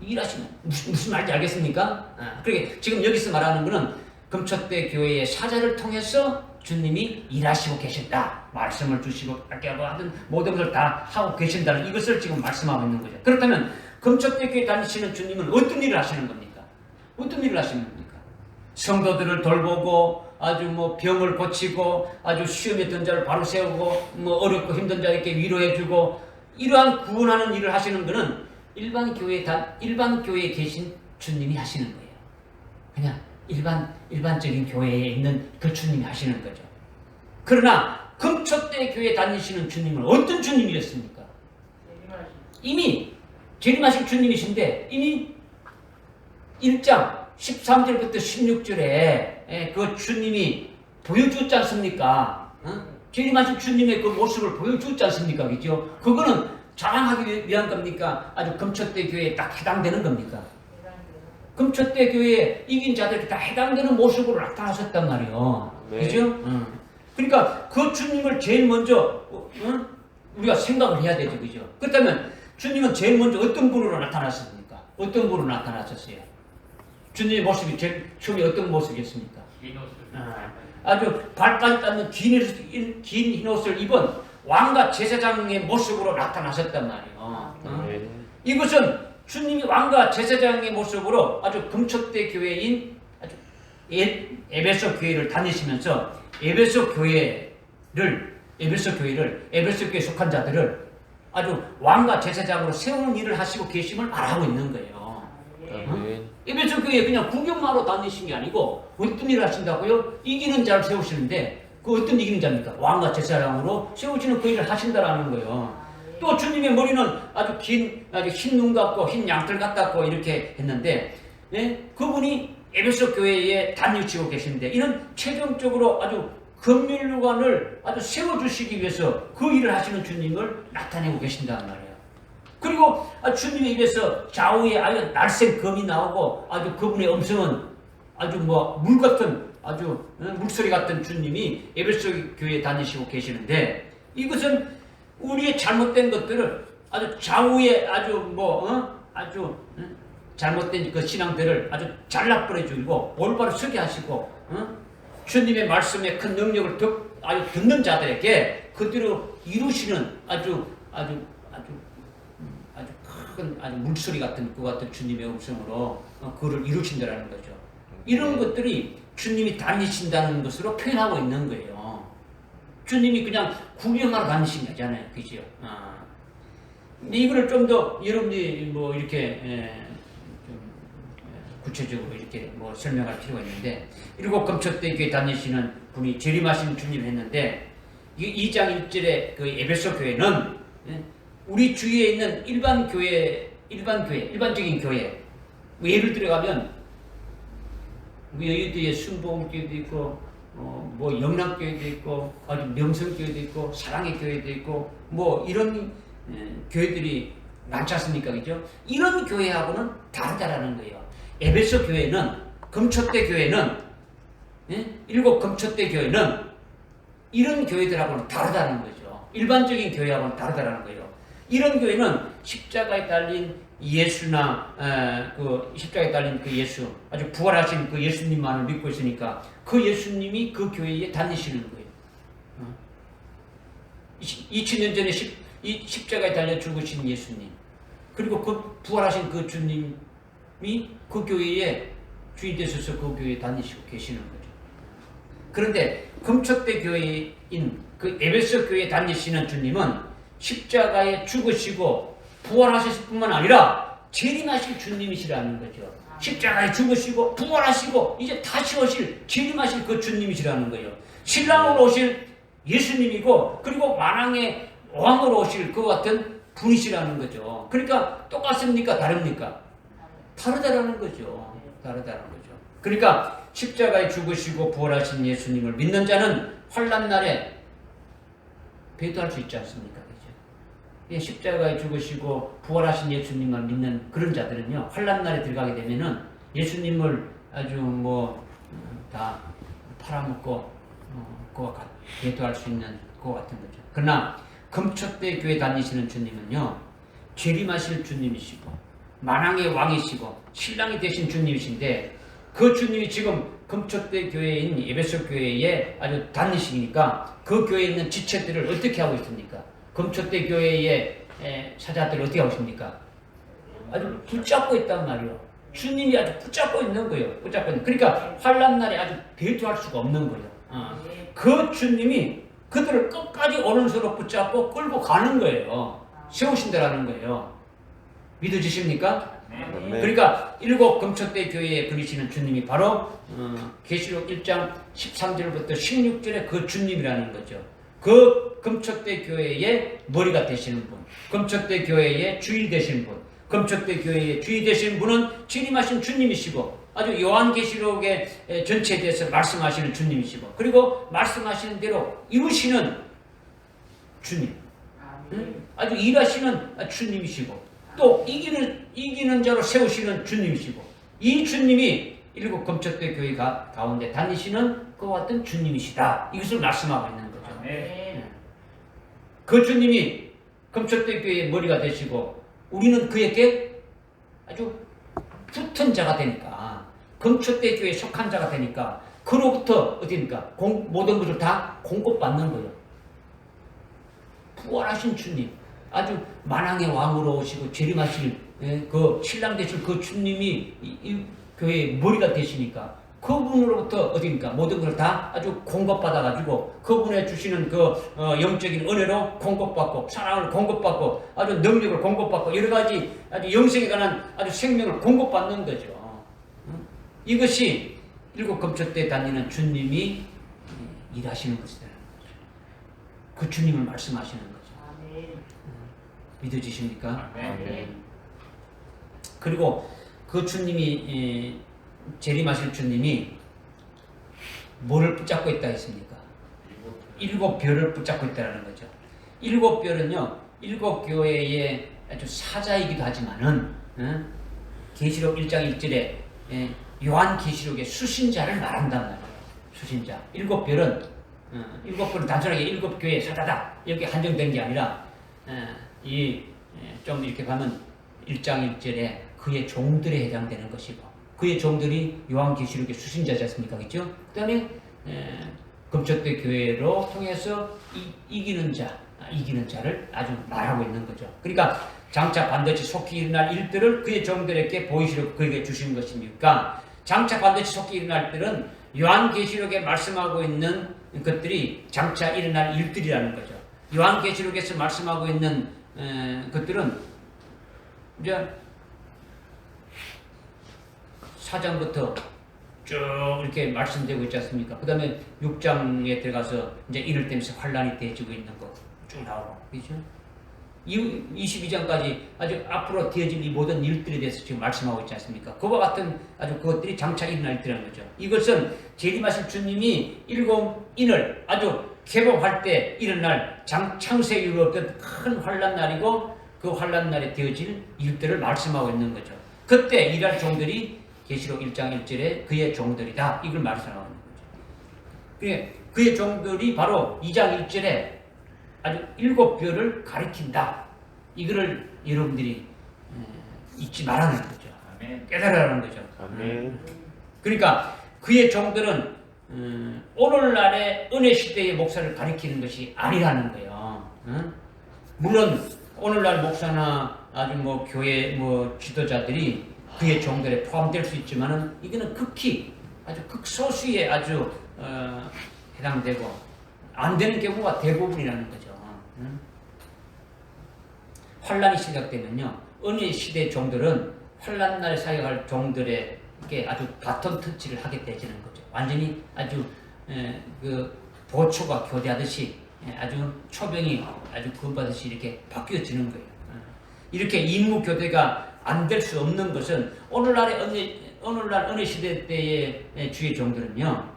일하시는 무슨 말인지 알겠습니까? 그러니까 지금 여기서 말하는 것은 금초대 교회의 사자를 통해서 주님이 일하시고 계신다. 말씀을 주시고 하든 모든 걸 다 하고 계신다는 이것을 지금 말씀하고 있는 거죠. 그렇다면 금초대 교회 다니시는 주님은 어떤 일을 하시는 겁니까? 어떤 일을 하시는 겁니까? 성도들을 돌보고 아주 뭐 병을 고치고 아주 시험에 든 자를 바로 세우고 뭐 어렵고 힘든 자에게 위로해주고 이러한 구원하는 일을 하시는 것은 일반 교회에 계신 주님이 하시는 거예요. 그냥 일반적인 교회에 있는 그 주님이 하시는 거죠. 그러나 금초대 교회 다니시는 주님은 어떤 주님이었습니까? 이미 재림하실 주님이신데 이미 1장 13절부터 16절에 그 주님이 보여주었지 않습니까? 재림하신 주님의 그 모습을 보여주었지 않습니까? 그죠? 그거는 자랑하기 위한 겁니까? 아주 금초대 교회에 딱 해당되는 겁니까? 금초대 교회에 이긴 자들이 다 해당되는 모습으로 나타나셨단 말이에요. 네. 그죠? 그러니까 그 주님을 제일 먼저 우리가 생각을 해야 되죠. 그죠? 그렇다면 주님은 제일 먼저 어떤 분으로 나타났습니까? 어떤 분으로 나타나셨어요? 주님의 모습이 제일 처음에 어떤 모습이었습니까? 아주 발까지 닿는 긴 흰옷을 입은 왕과 제사장의 모습으로 나타나셨단 말이에요. 네. 이것은 주님이 왕과 제사장의 모습으로 아주 금초대 교회인 아주 에베소 교회를 다니시면서 에베소 교회에 속한 자들을 아주 왕과 제사장으로 세우는 일을 하시고 계심을 말하고 있는 거예요. 에베소 교회에 그냥 구경하러 다니신 게 아니고 어떤 일을 하신다고요? 이기는 자를 세우시는데 그 어떤 이기는 자입니까? 왕과 제사장으로 세우시는 그 일을 하신다라는 거예요. 또 주님의 머리는 아주 흰 눈 같고 흰 양털 같다고 이렇게 했는데 그분이 에베소 교회에 다니시고 계신데 이런 최종적으로 아주 긍휼관을 아주 세워주시기 위해서 그 일을 하시는 주님을 나타내고 계신단 말이에요. 그리고 주님의 입에서 좌우에 아주 날쌘 검이 나오고 아주 그분의 음성은 아주 뭐 물 같은 아주 물소리 같은 주님이 에베소 교회에 다니시고 계시는데 이것은 우리의 잘못된 것들을 아주 좌우에 아주 아주 잘못된 그 신앙들을 아주 잘라버려주고 올바로 서게 하시고 주님의 말씀에 큰 능력을 아주 듣는 자들에게 그대로 이루시는 아주 큰 아주 물소리 같은 그 같은 주님의 음성으로 그를 이루신다라는 거죠. 이런 것들이 주님이 다니신다는 것으로 표현하고 있는 거예요. 주님이 그냥 구경하러 다니신 거잖아요. 그죠? 근데 이거를 좀 더 여러분이 뭐 이렇게 좀 구체적으로 이렇게 뭐 설명할 필요가 있는데, 그리고 금초대 교회 다니시는 분이 재림하신 주님을 했는데, 2장 1절에 그 에베소 교회는 우리 주위에 있는 일반적인 교회, 뭐 예를 들어가면 여의도에 순복음교회도 있고, 뭐 영락교회도 있고, 아주 명성교회도 있고, 사랑의 교회도 있고, 뭐 이런 교회들이 많지 않습니까? 그죠? 이런 교회하고는 다르다라는 거예요. 에베소 교회는, 금초대 교회는, 일곱 금초대 교회는 이런 교회들하고는 다르다는 거죠. 일반적인 교회하고는 다르다라는 거예요. 이런 교회는 십자가에 달린 예수나 그 십자가에 달린 그 예수, 아주 부활하신 그 예수님만을 믿고 있으니까 그 예수님이 그 교회에 다니시는 거예요. 2000년 전에 이 십자가에 달려 죽으신 예수님, 그리고 그 부활하신 그 주님이 그 교회에 주인 되셔서 그 교회에 다니시고 계시는 거죠. 그런데 금초대 교회인 그 에베소 교회에 다니시는 주님은 십자가에 죽으시고 부활하실 뿐만 아니라 재림하실 주님이시라는 거죠. 십자가에 죽으시고 부활하시고 이제 다시 오실 재림하실 그 주님이시라는 거예요. 신랑으로 오실 예수님이고, 그리고 만왕의 왕으로 오실 그 같은 분이시라는 거죠. 그러니까 똑같습니까? 다릅니까? 다르다라는 거죠. 다르다는 거죠. 그러니까 십자가에 죽으시고 부활하신 예수님을 믿는 자는 환난 날에 배도할 수 있지 않습니까? 그죠? 십자가에 죽으시고 부활하신 예수님을 믿는 그런 자들은요, 환난 날에 들어가게 되면은 예수님을 아주 다 팔아먹고 그와 배도할 수 있는 그와 같은 거죠. 그러나 금초대 교회 다니시는 주님은요, 재림하실 주님이시고 만왕의 왕이시고 신랑이 되신 주님이신데, 그 주님이 지금 금초대 교회인 에베소 교회에 아주 다니시니까 그 교회에 있는 지체들을 어떻게 하고 있습니까? 금초대 교회의 사자들을 어떻게 하고 있습니까? 아주 붙잡고 있단 말이에요. 주님이 아주 붙잡고 있는 거예요. 붙잡고 있는. 그러니까 환난 날에 아주 배도할 수가 없는 거예요. 그 주님이 그들을 끝까지 오른손으로 붙잡고 끌고 가는 거예요. 세우신다라는 거예요. 믿어지십니까? 그러니까 일곱 금초대 교회에 그리시는 주님이 바로 계시록 1장 13절부터 16절의 그 주님이라는 거죠. 그 금초대 교회의 머리가 되시는 분, 금초대 교회의 주일 되시는 분, 금초대 교회의 주일 되시는 분은 재림하신 주님이시고, 아주 요한계시록의 전체에 대해서 말씀하시는 주님이시고, 그리고 말씀하시는 대로 이루시는 주님, 아주 일하시는 주님이시고, 또 이기는 자로 세우시는 주님이시고, 이 주님이 일곱 금초대 교회 가운데 다니시는 그와 같은 주님이시다, 이것을 말씀하고 있는 거죠. 그 주님이 금초대 교회의 머리가 되시고, 우리는 그에게 아주 붙은 자가 되니까, 금초대 교회에 속한 자가 되니까, 그로부터 어디입니까? 모든 것을 다 공급받는 거예요. 부활하신 주님, 아주 만왕의 왕으로 오시고 재림하실 그 신랑 되실 그 주님이 이 교회의 머리가 되시니까, 그분으로부터 어디입니까? 모든 걸 다 아주 공급받아가지고 그분의 주시는 그 영적인 은혜로 공급받고, 사랑을 공급받고, 아주 능력을 공급받고, 여러 가지 아주 영생에 관한 아주 생명을 공급받는 거죠. 이것이 일곱 금초대 다니는 주님이 일하시는 것이다. 그 주님을 말씀하시는 거죠. 믿어지십니까? 그리고 그 주님이 재림하실 주님이 뭐를 붙잡고 있다 했습니까? 일곱 별을 붙잡고 있다는 거죠. 일곱 별은요, 일곱 교회의 아주 사자이기도 하지만은 계시록 1장 1절에 요한계시록의 수신자를 말한단 말이에요. 수신자. 일곱 별은 단순하게 일곱 교회의 사자다 이렇게 한정된 게 아니라, 좀 이렇게 가면 1장 1절에 그의 종들에 해당되는 것이고, 그의 종들이 요한계시록의 수신자지 않습니까? 그렇죠? 그 다음에 금초대 교회로 통해서 이기는 자를 아주 말하고 있는 거죠. 그러니까 장차 반드시 속히 일어날 일들을 그의 종들에게 보이시려고 그에게 주신 것이니까, 장차 반드시 속히 일어날 일들은 요한계시록에 말씀하고 있는 것들이 장차 일어날 일들이라는 거죠. 요한계시록에서 말씀하고 있는 것들은 이제 4장부터 쭉 이렇게 말씀되고 있지 않습니까? 그 다음에 6장에 들어가서 이제 이럴 때면서 환란이 되어지고 있는 거 쭉 나오고, 그렇죠? 22장까지 아주 앞으로 되어질 이 모든 일들에 대해서 지금 말씀하고 있지 않습니까? 그와 같은 아주 그것들이 장차 일어날 일이라는 거죠. 이것은 재림하실 주님이 일곱 인을 아주 개복할 때 일어날 창세 이후로 어떤 큰 환란 날이고, 그 환란 날에 되어질 일들을 말씀하고 있는 거죠. 그때 일할 종들이 계시록 1장 1절에 그의 종들이다, 이걸 말씀하고 있는 거죠. 그의 종들이 바로 2장 1절에 아주 일곱 별을 가리킨다, 이거를 여러분들이 잊지 말라는 거죠. 깨달으라는 거죠. 그러니까 그의 종들은 오늘날의 은혜 시대의 목사를 가리키는 것이 아니라는 거예요. 물론 오늘날 목사나 아주 교회 지도자들이 그의 종들에 포함될 수 있지만은, 이거는 극히 아주 극소수에 아주 해당되고 안 되는 경우가 대부분이라는 거죠. 환란이 시작되면요, 은혜 시대 종들은 환란 날에 사역할 종들에게 아주 바톤 터치를 하게 되지는 거죠. 완전히 아주 그 보초가 교대하듯이 아주 초병이 아주 구원받듯이 이렇게 바뀌어지는 거예요. 이렇게 임무 교대가 안 될 수 없는 것은 오늘날의 오늘날 은혜 시대 때의 주의 종들은요.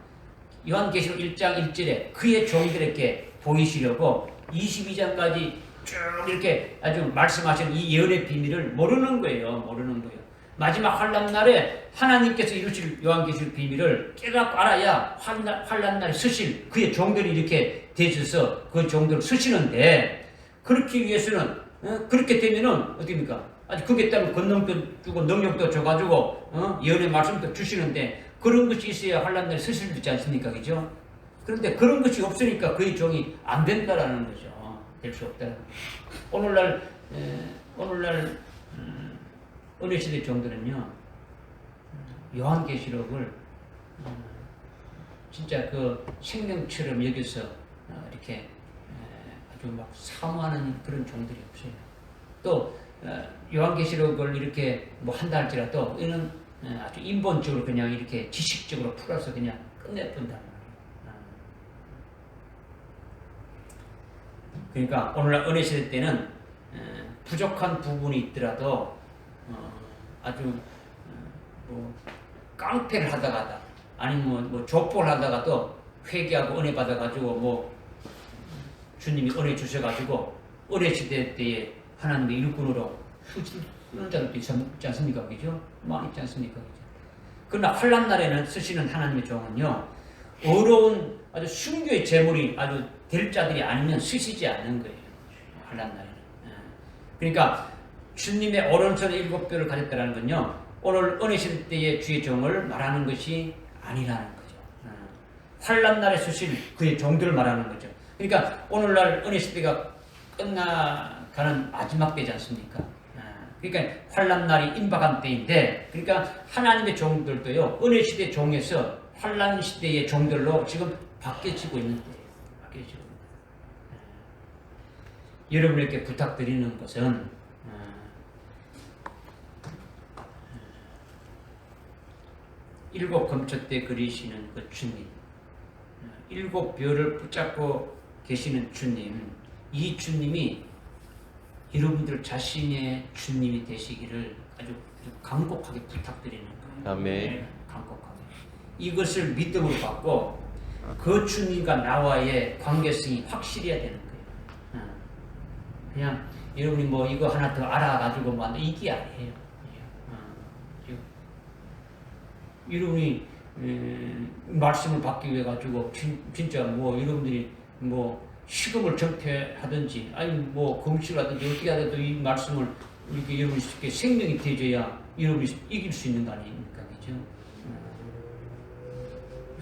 요한계시록 1장 1절에 그의 종들에게 보이시려고 22장까지 쭉 이렇게 아주 말씀하시는 이 예언의 비밀을 모르는 거예요. 모르는 거예요. 마지막 환란 날에 하나님께서 이루실 요한계시록 비밀을 깨닫고 알아야 환란 날에 쓰실 그의 종들이 이렇게 되셔서 그 종들을 쓰시는데 그렇기 위해서는 그렇게 되면은 어떻습니까? 아주 그게 따로 권능도 주고 능력도 줘가지고 예언의 말씀도 주시는데 그런 것이 있어야 환란 날에 쓰실 수 있지 않습니까? 그죠? 그런데 그런 것이 없으니까 그의 종이 안 된다라는 거죠. 될 수 없다. 오늘날 은혜 시대 종들은요 요한계시록을 진짜 그 생명처럼 여기서 이렇게 아주 막 사모하는 그런 종들이 없어요. 또 요한계시록을 이렇게 뭐 한다 할지라도 이는 아주 인본적으로 그냥 이렇게 지식적으로 풀어서 그냥 끝내본단 말이에요. 그러니까 오늘날 은혜 시대 때는 부족한 부분이 있더라도 아주 뭐 깡패를 하다가다 아니면 뭐 족보를 하다가도 회개하고 은혜 받아가지고 뭐 주님이 은혜 주셔가지고 은혜 시대 때에 하나님의 일꾼으로 쓰는 자들도 있지 않습니까? 그죠? 많이 있지 않습니까? 그죠? 그러나 환란 날에는 쓰시는 하나님의 종은요 어려운 아주 순교의 제물이 아주 될 자들이 아니면 쓰시지 않는 거예요. 환란 날에는. 그러니까 주님의 오른손에 7뼈를 가졌다는 건요 오늘 은혜 시대 때의 주의 종을 말하는 것이 아니라는 거죠. 환란 날에 쓰실 그의 종들을 말하는 거죠. 그러니까 오늘날 은혜 시대가 끝나가는 마지막 때지 않습니까? 그러니까 환란 날이 임박한 때인데, 그러니까 하나님의 종들도요 은혜 시대 종에서 환란 시대의 종들로 지금 바뀌어지고 있는 때예요. 바뀌어지고 있는 때예요. 여러분에게 부탁드리는 것은 일곱 검초 때 그리시는 그 주님, 일곱 뼈를 붙잡고 계시는 주님, 이 주님이 여러분들 자신의 주님이 되시기를 아주 간곡하게 부탁드리는 거예요. 아멘. 네, 간곡하게. 이것을 믿음으로 받고 그 주님과 나와의 관계성이 확실해야 되는 거예요. 그냥 여러분이 뭐 이거 하나 더 알아가지고 뭐 이게 아니에요. 여러분이 말씀을 받기 위해 가지고 진짜 뭐 여러분들이 뭐 시금을 정퇴하든지 아니 뭐 금식을 하든지 어떻게 하든지 이 말씀을 이렇게 여러분이 쉽게 생명이 되어야 여러분이 이길 수 있는 거 아닙니까? 그죠?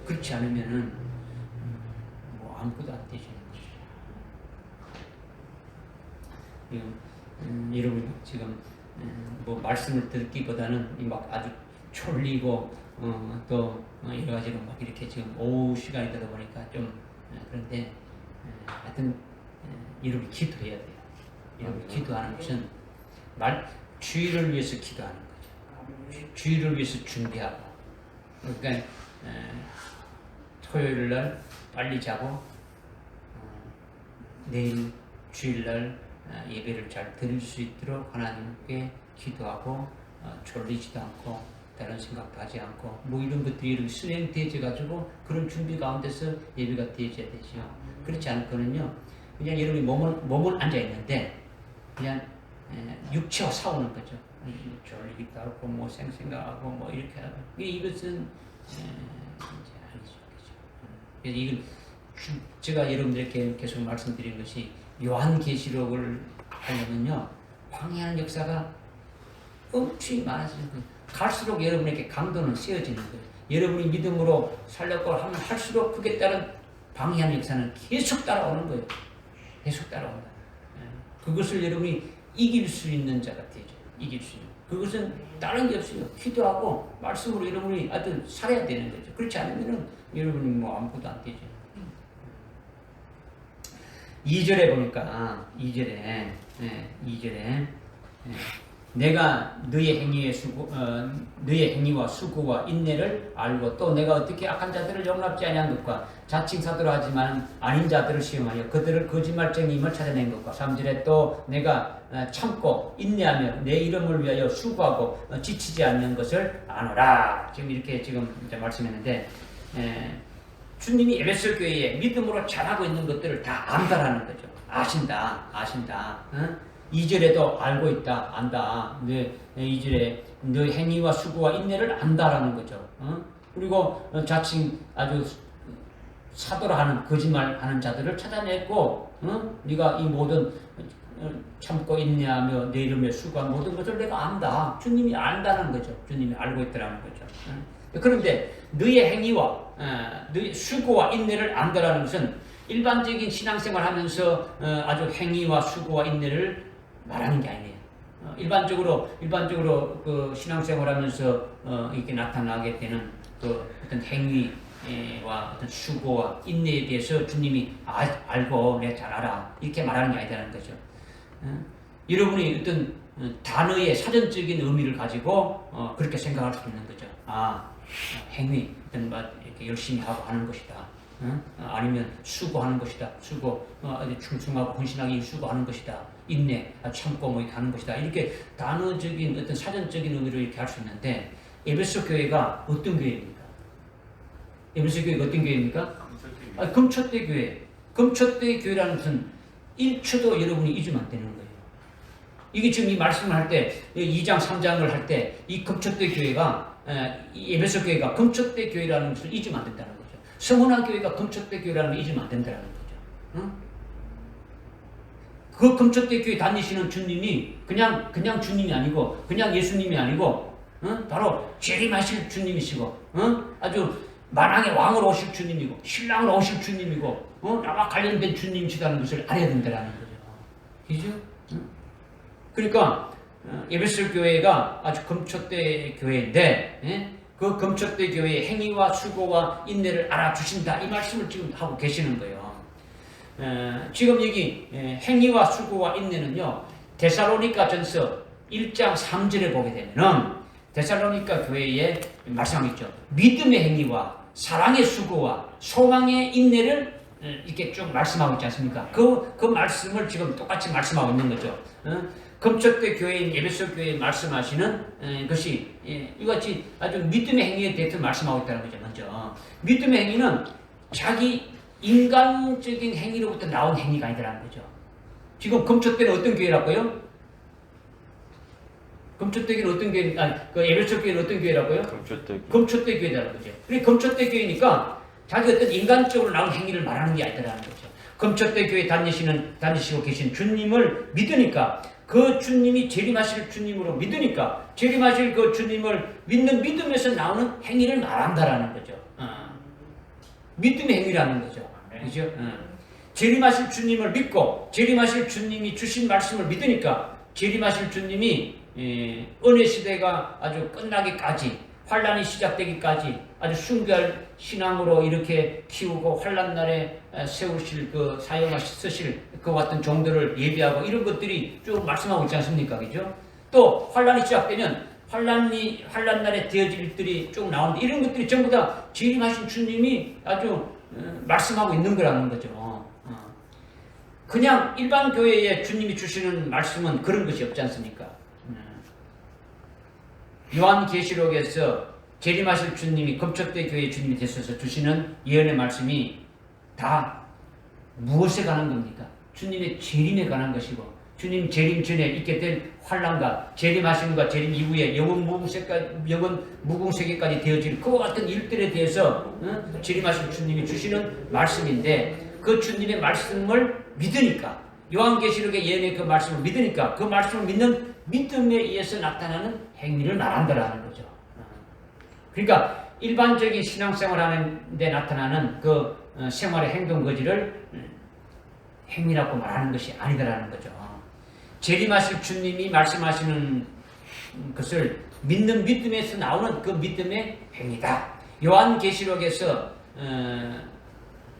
그렇지 않으면은 뭐 아무것도 안 되시는 것이죠. 여러분 지금 뭐 말씀을 듣기보다는 막 아주 졸리고 또 여러 가지로 막 이렇게 지금 오후 시간이 되다 보니까 좀 그런데 하여튼 여러분이 기도해야 돼요. 여러분이 기도하는 것은 주의를 위해서 기도하는 거죠. 주의를 위해서 준비하고 그러니까 토요일 날 빨리 자고 내일 주일날 예배를 잘 드릴 수 있도록 하나님께 기도하고 졸리지도 않고 다른 생각도 하지 않고 뭐 이런 것들이 이렇게 수행되어져 가지고 그런 준비 가운데서 예배가 되어져야 되죠. 그렇지 않고는요 그냥 여러분이 몸은 앉아 있는데 그냥 육체와 싸우는 거죠. 졸리기도 하고 뭐 생각하고 뭐 이렇게 하고 이것은 아니죠. 그래서 이건 제가 여러분들에게 계속 말씀드린 것이 요한계시록을 하려면요 방해하는 역사가 엄청 많아지는 거예요. 갈수록 여러분에게 강도는 세워지는 거예요. 여러분이 믿음으로 살려고 하면 할수록 그에 따른 방해하는 역사는 계속 따라오는 거예요. 계속 따라온다. 그것을 여러분이 이길 수 있는 자가 되죠. 이길 수 있는. 그것은 다른 게 없어요. 기도하고 말씀으로 여러분이 하여튼 살아야 되는 거죠. 그렇지 않으면 여러분이 뭐 아무것도 안 되죠. 2절에 보니까 2절에 내가 너의 행위와 수고와 인내를 알고 또 내가 어떻게 악한 자들을 용납지 아니한 것과 자칭 사도라 하지만 아닌 자들을 시험하여 그들을 거짓말쟁이임을 찾아낸 것과 3절에 또 내가 참고 인내하며 내 이름을 위하여 수고하고 지치지 않는 것을 아노라. 지금 이렇게 지금 이제 말씀했는데 주님이 에베소 교회에 믿음으로 잘하고 있는 것들을 다 안다라는 거죠. 아신다. 2절에도 알고 있다, 안다. 2절에 너 행위와 수고와 인내를 안다라는 거죠. 그리고 자칭 아주 사도라 하는 거짓말하는 자들을 찾아냈고, 네가 이 모든 참고 인내하며 내 이름에 수고한 모든 것을 내가 안다. 주님이 안다는 거죠. 주님이 알고 있다라는 거죠. 그런데 너의 행위와 너의 수고와 인내를 안다라는 것은 일반적인 신앙생활 하면서 아주 행위와 수고와 인내를 말하는 게 아니에요. 일반적으로 그 신앙생활하면서 이렇게 나타나게 되는 그 어떤 행위와 어떤 수고와 인내에 대해서 주님이 알고 내가 잘 알아 이렇게 말하는 게 아니라는 거죠. 여러분이 어떤 단어의 사전적인 의미를 가지고 그렇게 생각할 수 있는 거죠. 행위 어떤 이렇게 열심히 하고 하는 것이다. 아니면 수고하는 것이다. 충성하고 헌신하기 수고하는 것이다. 인내, 참고 뭐 하는 것이다. 이렇게 단어적인 어떤 사전적인 의미로 이렇게 할 수 있는데 에베소 교회가 어떤 교회입니까? 에베소 교회가 어떤 교회입니까? 금초대 교회. 금초대 교회라는 것은 1초도 여러분이 잊으면 안 되는 거예요. 이게 지금 이 말씀을 할 때 2장 3장을 할 때 이 금초대 교회가 이 에베소 교회가 금초대 교회라는 것을 잊으면 안 된다는 거죠. 서문화 교회가 금초대 교회라는 걸 잊으면 안 된다는 거죠. 그 금초대 교회 다니시는 주님이 그냥 주님이 아니고 그냥 예수님이 아니고 바로 재림하실 주님이시고 아주 만왕의 왕으로 오실 주님이고 신랑으로 오실 주님이고 나와 관련된 주님이시다는 것을 알아야 된다는 거죠. 그죠? 그러니까 에베소 교회가 아주 금초대 교회인데 그 금초대 교회의 행위와 수고와 인내를 알아주신다 이 말씀을 지금 하고 계시는 거예요. 지금 여기 행위와 수고와 인내는요 데살로니가 전서 1장 3절에 보게 되면은 데살로니가 교회에 말씀하고 있죠. 믿음의 행위와 사랑의 수고와 소망의 인내를 이렇게 쭉 말씀하고 있지 않습니까? 그 말씀을 지금 똑같이 말씀하고 있는 거죠. 금초대 교회인 에베소 교회에 말씀하시는 것이 이같이 아주 믿음의 행위에 대해서 말씀하고 있다는 거죠. 먼저 믿음의 행위는 자기 인간적인 행위로부터 나온 행위가 아니라는 거죠. 지금 금초대는 어떤 교회라고요? 금초대교는 어떤 교회? 그 에베소 교회는 어떤 교회라고요? 금초대 교회라는 거죠. 그리고 금초대 교회니까 자기 어떤 인간적으로 나온 행위를 말하는 게 아니라는 거죠. 금초대 교회 다니시고 계신 주님을 믿으니까 그 주님이 재림하실 주님으로 믿으니까 재림하실 그 주님을 믿는 믿음에서 나오는 행위를 말한다라는 거죠. 믿음의 행위라는 거죠. 그죠? 재림하실 주님을 믿고 재림하실 주님이 주신 말씀을 믿으니까 재림하실 주님이 은혜 시대가 아주 끝나기까지 환란이 시작되기까지 아주 숭배할 신앙으로 이렇게 키우고 환란 날에 세우실 그 쓰실 그 같은 종들을 예비하고 이런 것들이 쭉 말씀하고 있지 않습니까? 그죠? 또 환란이 시작되면 환란 날에 되어질 일들이 쭉 나오는데 이런 것들이 전부 다 재림하신 주님이 아주 말씀하고 있는 거라는 거죠. 그냥 일반 교회에 주님이 주시는 말씀은 그런 것이 없지 않습니까? 요한계시록에서 재림하실 주님이 금초대 교회의 주님이 되셔서 주시는 예언의 말씀이 다 무엇에 관한 겁니까? 주님의 재림에 관한 것이고 주님 재림 전에 있게 될 환란과 재림하심과 재림 이후에 영원 무궁세계까지 되어질 그와 같은 일들에 대해서 재림하실 주님이 주시는 말씀인데 그 주님의 말씀을 믿으니까 요한계시록의 예언의 그 말씀을 믿으니까 그 말씀을 믿는 믿음에 의해서 나타나는 행위를 말한다라는 거죠. 그러니까 일반적인 신앙생활 하는데 나타나는 그 생활의 행동 거지를 행위라고 말하는 것이 아니다라는 거죠. 재림하실 주님이 말씀하시는 것을 믿는 믿음에서 나오는 그 믿음의 행위다. 요한계시록에서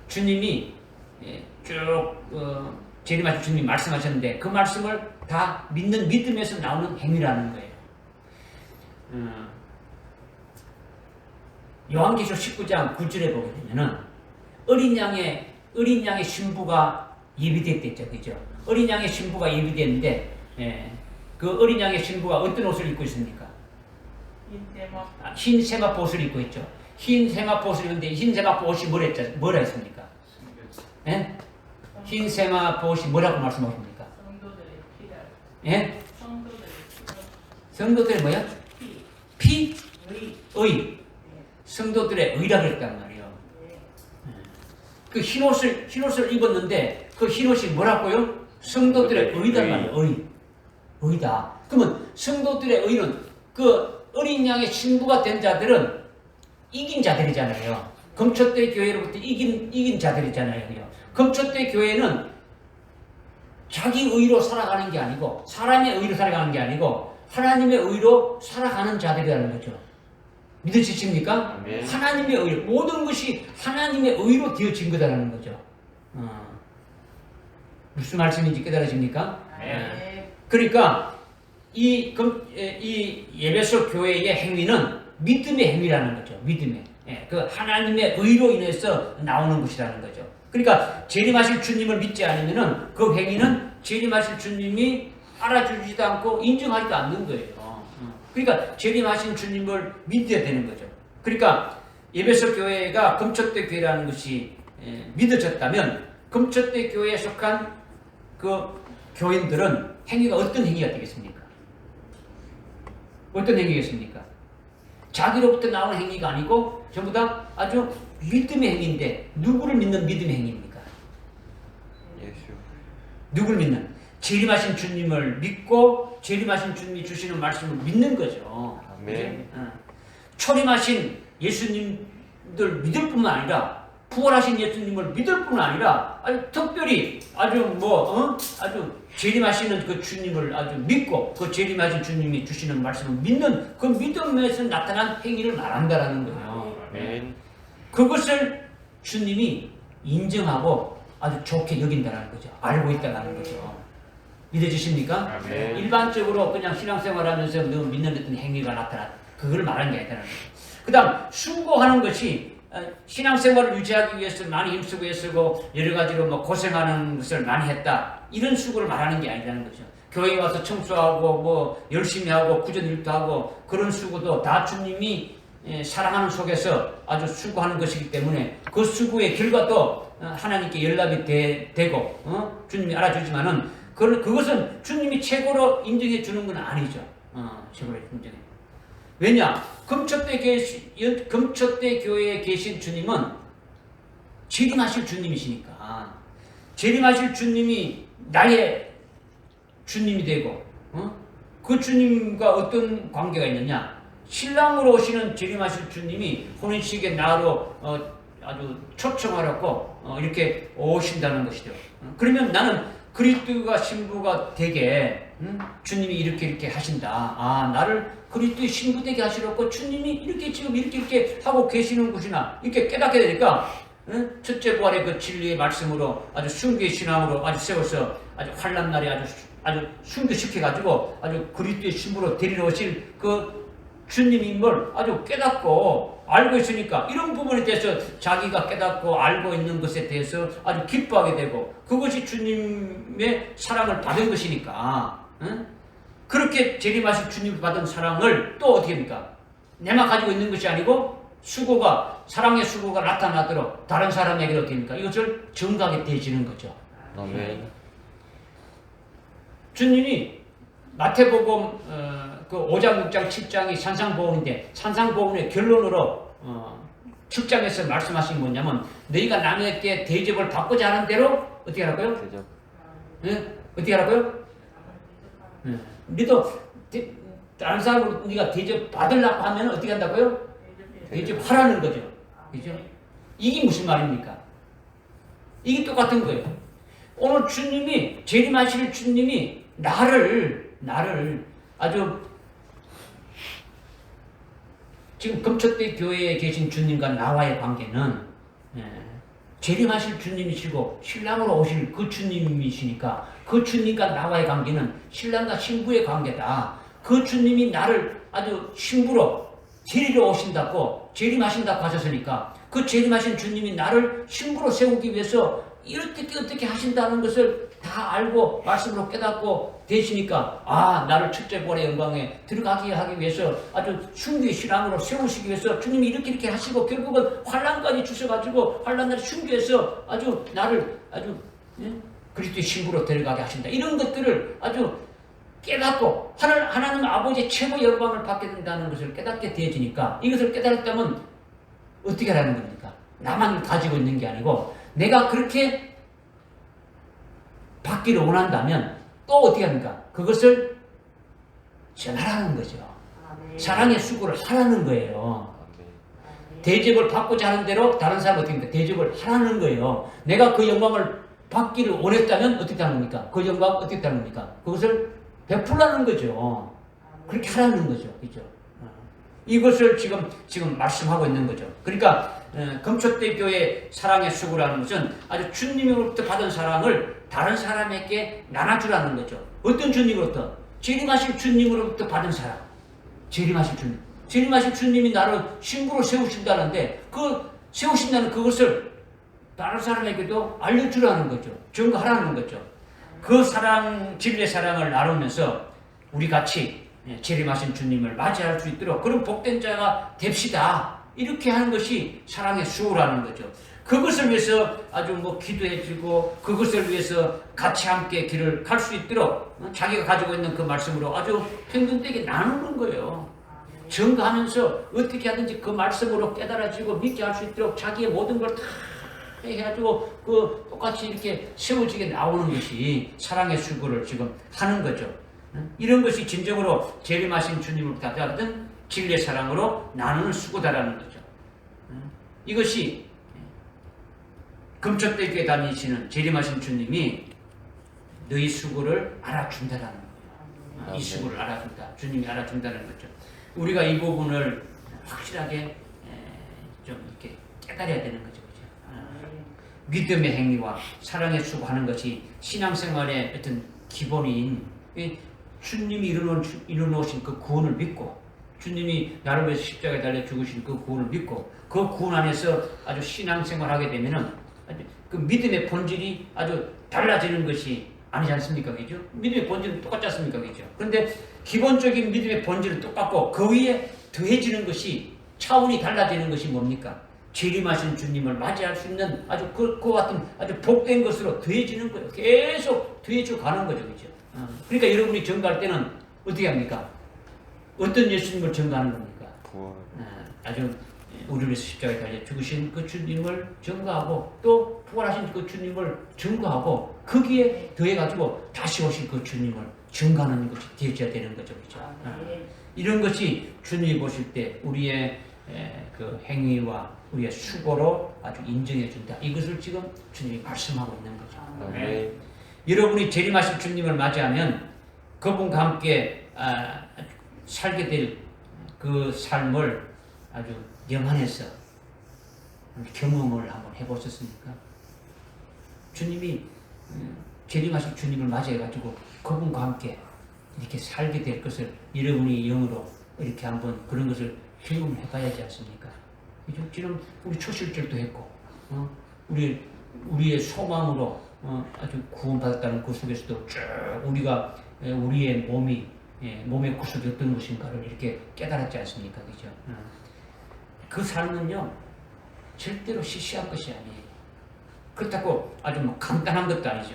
주님이 쭉 재림하신 주님이 말씀하셨는데 그 말씀을 다 믿는 믿음에서 나오는 행위라는 거예요. 요한계시록 19장 9절에 보게 되면은 어린 양의 신부가 예비됐댔죠, 그죠? 어린 양의 신부가 예비됐는데, 그 어린 양의 신부가 어떤 옷을 입고 있습니까? 흰 세마포 옷을 입고 있죠. 흰 세마포 옷을 입는데 흰 세마포 옷이 뭐라 했습니까? 예? 흰 세마포 옷이 뭐라고 말씀하십니까? 성도들의 피다. 예? 성도들의 성도들의 뭐야? 피? 의. 성도들의 의라 그랬단 말이에요. 그 흰옷을 입었는데 그 흰옷이 뭐라고요? 성도들의 의단 말이에요. 의다. 그러면 성도들의 의는 그 어린 양의 신부가 된 자들은 이긴 자들이잖아요. 금초대 교회로부터 이긴 자들이잖아요. 금초대 교회는 자기 의로 살아가는 게 아니고 사람의 의로 살아가는 게 아니고 하나님의 의로 살아가는 자들이라는 거죠. 믿으시십니까? 네. 하나님의 의, 모든 것이 하나님의 의로 되어진 거다라는 거죠. 무슨 말씀인지 깨달으십니까? 네. 그러니까 이 에베소 교회의 행위는 믿음의 행위라는 거죠. 믿음의. 그 하나님의 의로 인해서 나오는 것이라는 거죠. 그러니까 재림하실 주님을 믿지 않으면은 그 행위는 재림하실 주님이 알아주지도 않고 인정하지도 않는 거예요. 그러니까 재림하신 주님을 믿어야 되는 거죠. 그러니까 에베소 교회가 금초대 교회라는 것이 믿어졌다면 금초대 교회에 속한 그 교인들은 행위가 어떤 행위가 되겠습니까? 어떤 행위겠습니까? 자기로부터 나오는 행위가 아니고 전부 다 아주 믿음의 행위인데 누구를 믿는 믿음의 행위입니까? 예수. 누구를 믿는? 재림하신 주님을 믿고 재림하신 주님이 주시는 말씀을 믿는 거죠. 아멘. 초림하신 예수님들 믿을 뿐만 아니라 부활하신 예수님을 믿을 뿐만 아니라 아주 특별히 아주 재림하시는 그 주님을 아주 믿고 그 재림하신 주님이 주시는 말씀을 믿는 그 믿음에서 나타난 행위를 말한다라는 거예요. 아멘. 그것을 주님이 인정하고 아주 좋게 여긴다는 거죠. 알고 있다는 거죠. 믿어지십니까? 아멘. 일반적으로 그냥 신앙생활하면서 너 믿는 어떤 행위가 나타나 그걸 말하는 게 아니라는 거죠. 그 다음 수고하는 것이 신앙생활을 유지하기 위해서 많이 힘쓰고 애쓰고 여러 가지로 뭐 고생하는 것을 많이 했다 이런 수고를 말하는 게 아니라는 거죠. 교회에 와서 청소하고 뭐 열심히 하고 구전일도 하고 그런 수고도 다 주님이 사랑하는 속에서 아주 수고하는 것이기 때문에 그 수고의 결과도 하나님께 연락이 되고 주님이 알아주지만은 그것은 주님이 최고로 인정해 주는 건 아니죠. 최고로 인정해. 왜냐? 금초대 교회에 계신 주님은 재림하실 주님이시니까. 재림하실 주님이 나의 주님이 되고, 그 주님과 어떤 관계가 있느냐? 신랑으로 오시는 재림하실 주님이 혼인식에 나로 아주 초청하라고 이렇게 오신다는 것이죠. 그러면 나는 그리스도가 신부가 되게 주님이 이렇게 하신다. 나를 그리스도의 신부 되게 하시려고 주님이 이렇게 지금 이렇게 하고 계시는 것이나 이렇게 깨닫게 되니까 첫째 부활의 그 진리의 말씀으로 아주 순교의 신앙으로 아주 세워서 아주 환난 날에 아주 순교시켜가지고 아주 그리스도의 신부로 데리러 오실 그 주님임을 아주 깨닫고 알고 있으니까 이런 부분에 대해서 자기가 깨닫고 알고 있는 것에 대해서 아주 기뻐하게 되고 그것이 주님의 사랑을 받은 것이니까 그렇게 재림하신 주님 받은 사랑을 또 어떻게 합니까? 내만 가지고 있는 것이 아니고 사랑의 수고가 나타나도록 다른 사람에게 어떻게 합니까? 이것을 증가하게 되어지는 거죠. 아멘. 주님이 마태복음 그 5장, 6장, 7장이 산상보훈인데 산상보훈의 결론으로 7장에서 말씀하신 게 뭐냐면 너희가 남에게 대접을 받고자 하는 대로 어떻게 하라고요? 대접. 어떻게 하라고요? 너도 다른 사람으로 네가 대접 받으려고 하면 어떻게 한다고요? 대접하라는 거죠. 그죠? 이게 무슨 말입니까? 이게 똑같은 거예요. 오늘 주님이 재림하실 주님이 나를 아주 지금 금초대 교회에 계신 주님과 나와의 관계는 재림하실 주님이시고 신랑으로 오실 그 주님이시니까 그 주님과 나와의 관계는 신랑과 신부의 관계다. 그 주님이 나를 아주 신부로 재리러 오신다고 재림하신다고 하셨으니까 그 재림하신 주님이 나를 신부로 세우기 위해서 어떻게 하신다는 것을 다 알고 말씀으로 깨닫고 되시니까 나를 첫째부활의 영광에 들어가게 하기 위해서 아주 순교의 신앙으로 세우시기 위해서 주님이 이렇게 하시고 결국은 환난까지 주셔가지고 환난을 순교해서 아주 나를 아주 그리스도의 신부로 데려가게 하신다. 이런 것들을 아주 깨닫고 하나님 아버지의 최고 영광을 받게 된다는 것을 깨닫게 되어지니까 이것을 깨달았다면 어떻게 하라는 겁니까? 나만 가지고 있는 게 아니고 내가 그렇게 받기를 원한다면 또 어떻게 합니까? 그것을 전하라는 거죠. 사랑의 수고를 하라는 거예요. 대접을 받고자 하는 대로 다른 사람 어떻게 합니까? 대접을 하라는 거예요. 내가 그 영광을 받기를 원했다면 어떻게 하는 겁니까? 그 영광 어떻게 하는 겁니까? 그것을 베풀라는 거죠. 그렇게 하라는 거죠. 그죠? 이것을 지금 말씀하고 있는 거죠. 그러니까 금초대 교회 사랑의 수고라는 것은 아주 주님으로부터 받은 사랑을 다른 사람에게 나눠주라는 거죠. 어떤 주님으로부터? 재림하실 주님으로부터 받은 사랑. 재림하실 주님. 재림하실 주님이 나를 신부로 세우신다는데 그 세우신다는 그것을 다른 사람에게도 알려주라는 거죠. 증거하라는 거죠. 그 사랑, 진리의 사랑을 나누면서 우리 같이 재림하신 주님을 맞이할 수 있도록 그런 복된 자가 됩시다. 이렇게 하는 것이 사랑의 수호라는 거죠. 그것을 위해서 아주 기도해주고 그것을 위해서 같이 함께 길을 갈 수 있도록 자기가 가지고 있는 그 말씀으로 아주 평등되게 나누는 거예요. 증거하면서 어떻게 하든지 그 말씀으로 깨달아지고 믿게 할 수 있도록 자기의 모든 걸 다 해가지고 그 똑같이 이렇게 세워지게 나오는 것이 사랑의 수고를 지금 하는 거죠. 이런 것이 진정으로 재림하신 주님을 받아든 진리의 사랑으로 나누는 수고다라는 거죠. 이것이 금초대 교회 다니시는 재림하신 주님이 너희 수고를 알아준다라는 거예요. 이 수고를 알아준다. 주님이 알아준다는 거죠. 우리가 이 부분을 확실하게 좀 이렇게 깨달아야 되는 거죠. 믿음의 행위와 사랑의 수고하는 것이 신앙생활의 어떤 기본인 주님이 이루어놓으신 그 구원을 믿고 주님이 나를 위해서 십자가에 달려 죽으신 그 구원을 믿고 그 구원 안에서 아주 신앙생활하게 되면은 그 믿음의 본질이 아주 달라지는 것이 아니지 않습니까? 그죠? 믿음의 본질은 똑같지 않습니까? 그죠? 그런데 기본적인 믿음의 본질은 똑같고 그 위에 더해지는 것이 차원이 달라지는 것이 뭡니까? 재림하신 주님을 맞이할 수 있는 아주 그 같은 아주 복된 것으로 더해지는 거예요. 계속 더해져 가는 거죠. 그죠? 그러니까 여러분이 증거할 때는 어떻게 합니까? 어떤 예수님을 증거하는 겁니까? 아주 우리를 위해서 십자가에 달려 죽으신 그 주님을 증거하고 또 부활하신 그 주님을 증거하고 거기에 더해가지고 다시 오실 그 주님을 증거하는 것이 되어져야 되는 거죠. 그죠? 이런 것이 주님이 보실 때 우리의 그 행위와 우리의 수고로 아주 인정해 준다. 이것을 지금 주님이 말씀하고 있는 거죠. 여러분이 재림하실 주님을 맞이하면 그분과 함께 살게 될 그 삶을 아주 영안에서 경험을 한번 해보셨습니까? 주님이 재림하실 주님을 맞이해가지고 그분과 함께 이렇게 살게 될 것을 여러분이 영으로 이렇게 한번 그런 것을 경험을 해봐야지 않습니까? 지금 우리 초실절도 했고, 우리의 소망으로 아주 구원받았다는 그 속에서도 쭉 우리가 우리의 몸의 구속이 어떤 것인가를 이렇게 깨달았지 않습니까? 그죠? 그 삶은요, 절대로 시시한 것이 아니에요. 그렇다고 아주 간단한 것도 아니죠.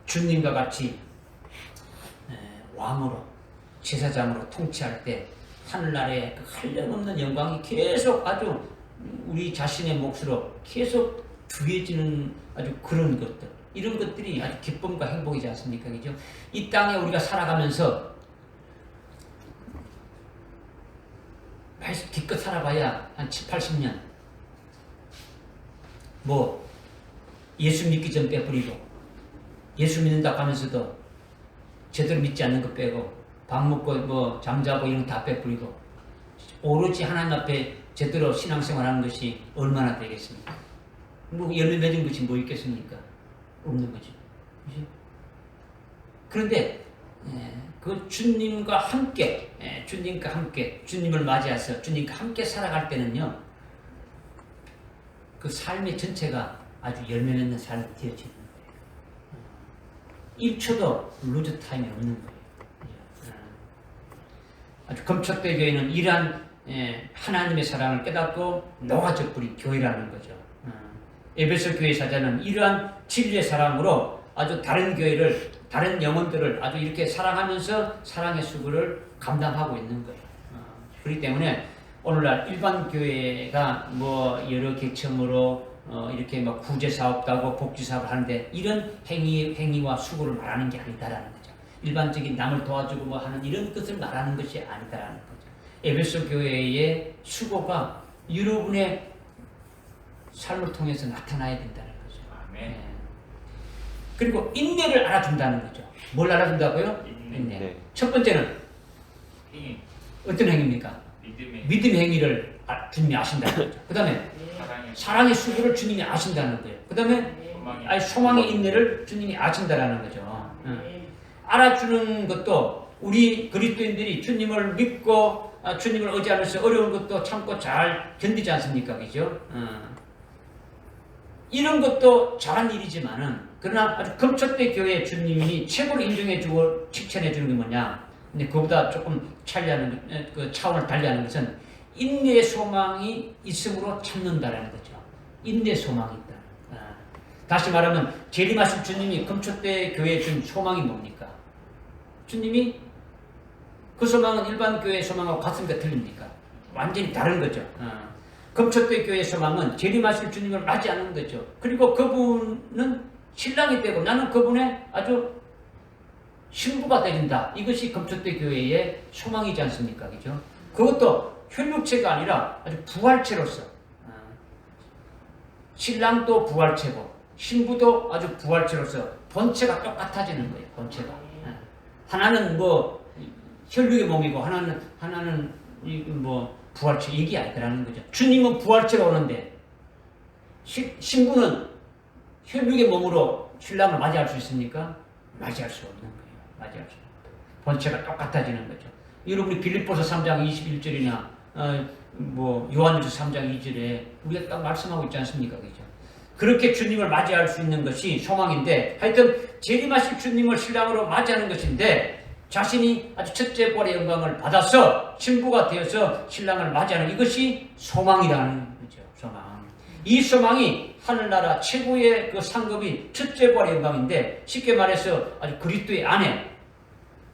주님과 같이 왕으로, 제사장으로 통치할 때 하늘나라의 그 한량없는 영광이 계속 아주 우리 자신의 몫으로 계속 더해지는 아주 그런 것들, 이런 것들이 아주 기쁨과 행복이지 않습니까? 그죠? 이 땅에 우리가 살아가면서 기껏 살아봐야 한 7, 80년 예수 믿기 전 빼버리고 예수 믿는다 하면서도 제대로 믿지 않는 것 빼고 밥 먹고 잠자고 이런 거 다 빼버리고 오로지 하나님 앞에 제대로 신앙생활하는 것이 얼마나 되겠습니까? 뭐 열매 맺은 것이 뭐 있겠습니까? 없는 거죠. 그렇지? 그런데 그 주님과 함께, 주님을 맞이해서 주님과 함께 살아갈 때는요, 그 삶의 전체가 아주 열매 맺는 삶이 되어지는 거예요. 1초도 루즈 타임이 없는 거예요. 아주 금척대 교회는 이러한 하나님의 사랑을 깨닫고 녹아져 버린 교회라는 거죠. 에베소 교회 사자는 이러한 진리의 사랑으로 아주 다른 교회를, 다른 영혼들을 아주 이렇게 사랑하면서 사랑의 수고를 감당하고 있는 거예요. 그렇기 때문에 오늘날 일반 교회가 뭐 여러 계층으로 이렇게 막 구제 사업도 하고 복지 사업을 하는데 이런 행위와 수고를 말하는 게 아니다라는 거죠. 일반적인 남을 도와주고 뭐 하는 이런 것을 말하는 것이 아니다라는 거죠. 에베소 교회의 수고가 여러분의 삶을 통해서 나타나야 된다는 거죠. 아멘. 그리고 인내를 알아준다는 거죠. 뭘 알아준다고요? 인내. 네. 첫 번째는 행위, 어떤 행위입니까? 믿음의 믿음의 행위를 주님이 아신다는 거죠. 그 다음에 사랑의 수고를 주님이 아신다는 거예요. 그 다음에 소망의 인내를 주님이 아신다는 거죠. 알아주는 것도 우리 그리스도인들이 주님을 믿고 주님을 의지하면서 어려운 것도 참고 잘 견디지 않습니까? 그죠? 이런 것도 잘한 일이지만은 그러나 아주 금척대 교회 주님이 최고로 인정해주고 칭찬해주는 게 뭐냐? 근데 그보다 조금 그 차원을 달리하는 것은 인내의 소망이 있음으로 참는다라는 거죠. 인내의 소망이 있다. 다시 말하면 재림하신 주님이 금척대 교회에 준 소망이 뭡니까? 주님이 그 소망은 일반 교회의 소망하고 같습니까? 틀립니까? 완전히 다른 거죠. 금척대 교회의 소망은 재림하실 주님을 맞이하는 거죠. 그리고 그분은 신랑이 되고 나는 그분의 아주 신부가 되린다. 이것이 금척대 교회의 소망이지 않습니까? 그죠? 그것도 혈육체가 아니라 아주 부활체로서 신랑도 부활체고 신부도 아주 부활체로서 본체가 똑같아지는 거예요. 본체가. 하나는 뭐 혈육의 몸이고 하나는 뭐 부활체 얘기 아니라는 거죠. 주님은 부활체로 오는데 신부는 혈육의 몸으로 신랑을 맞이할 수 있습니까? 맞이할 수 없는 거예요. 맞이할 수 없는 거예요. 본체가 똑같아지는 거죠. 여러분이 빌립보서 3장 21절이나 뭐 요한일서 3장 2절에 우리가 딱 말씀하고 있지 않습니까? 그죠? 그렇게 주님을 맞이할 수 있는 것이 소망인데 하여튼 재림하실 주님을 신랑으로 맞이하는 것인데 자신이 아주 첫째 볼의 영광을 받아서 신부가 되어서 신랑을 맞이하는 이것이 소망이라는 거죠. 소망. 이 소망이 하늘나라 최고의 그 상급이 첫째 볼의 영광인데 쉽게 말해서 아주 그리스도의 아내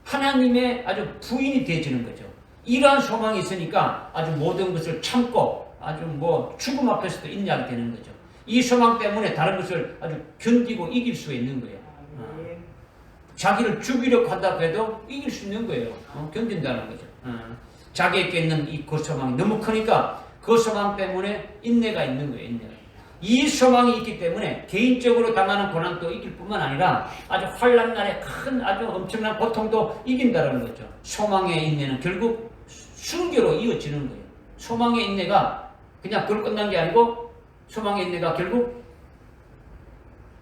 하나님의 아주 부인이 되어지는 거죠. 이러한 소망이 있으니까 아주 모든 것을 참고 아주 뭐 죽음 앞에서도 인내하게 되는 거죠. 이 소망 때문에 다른 것을 아주 견디고 이길 수 있는 거예요. 자기를 죽이려고 한다고 해도 이길 수 있는 거예요. 견딘다는 거죠. 자기에게 있는 그 소망이 너무 크니까 그 소망 때문에 인내가 있는 거예요. 인내가. 이 소망이 있기 때문에 개인적으로 당하는 고난도 이길 뿐만 아니라 아주 환난 날에 큰 아주 엄청난 고통도 이긴다는 거죠. 소망의 인내는 결국 순교로 이어지는 거예요. 소망의 인내가 그냥 그걸 끝난 게 아니고 소망의 인내가 결국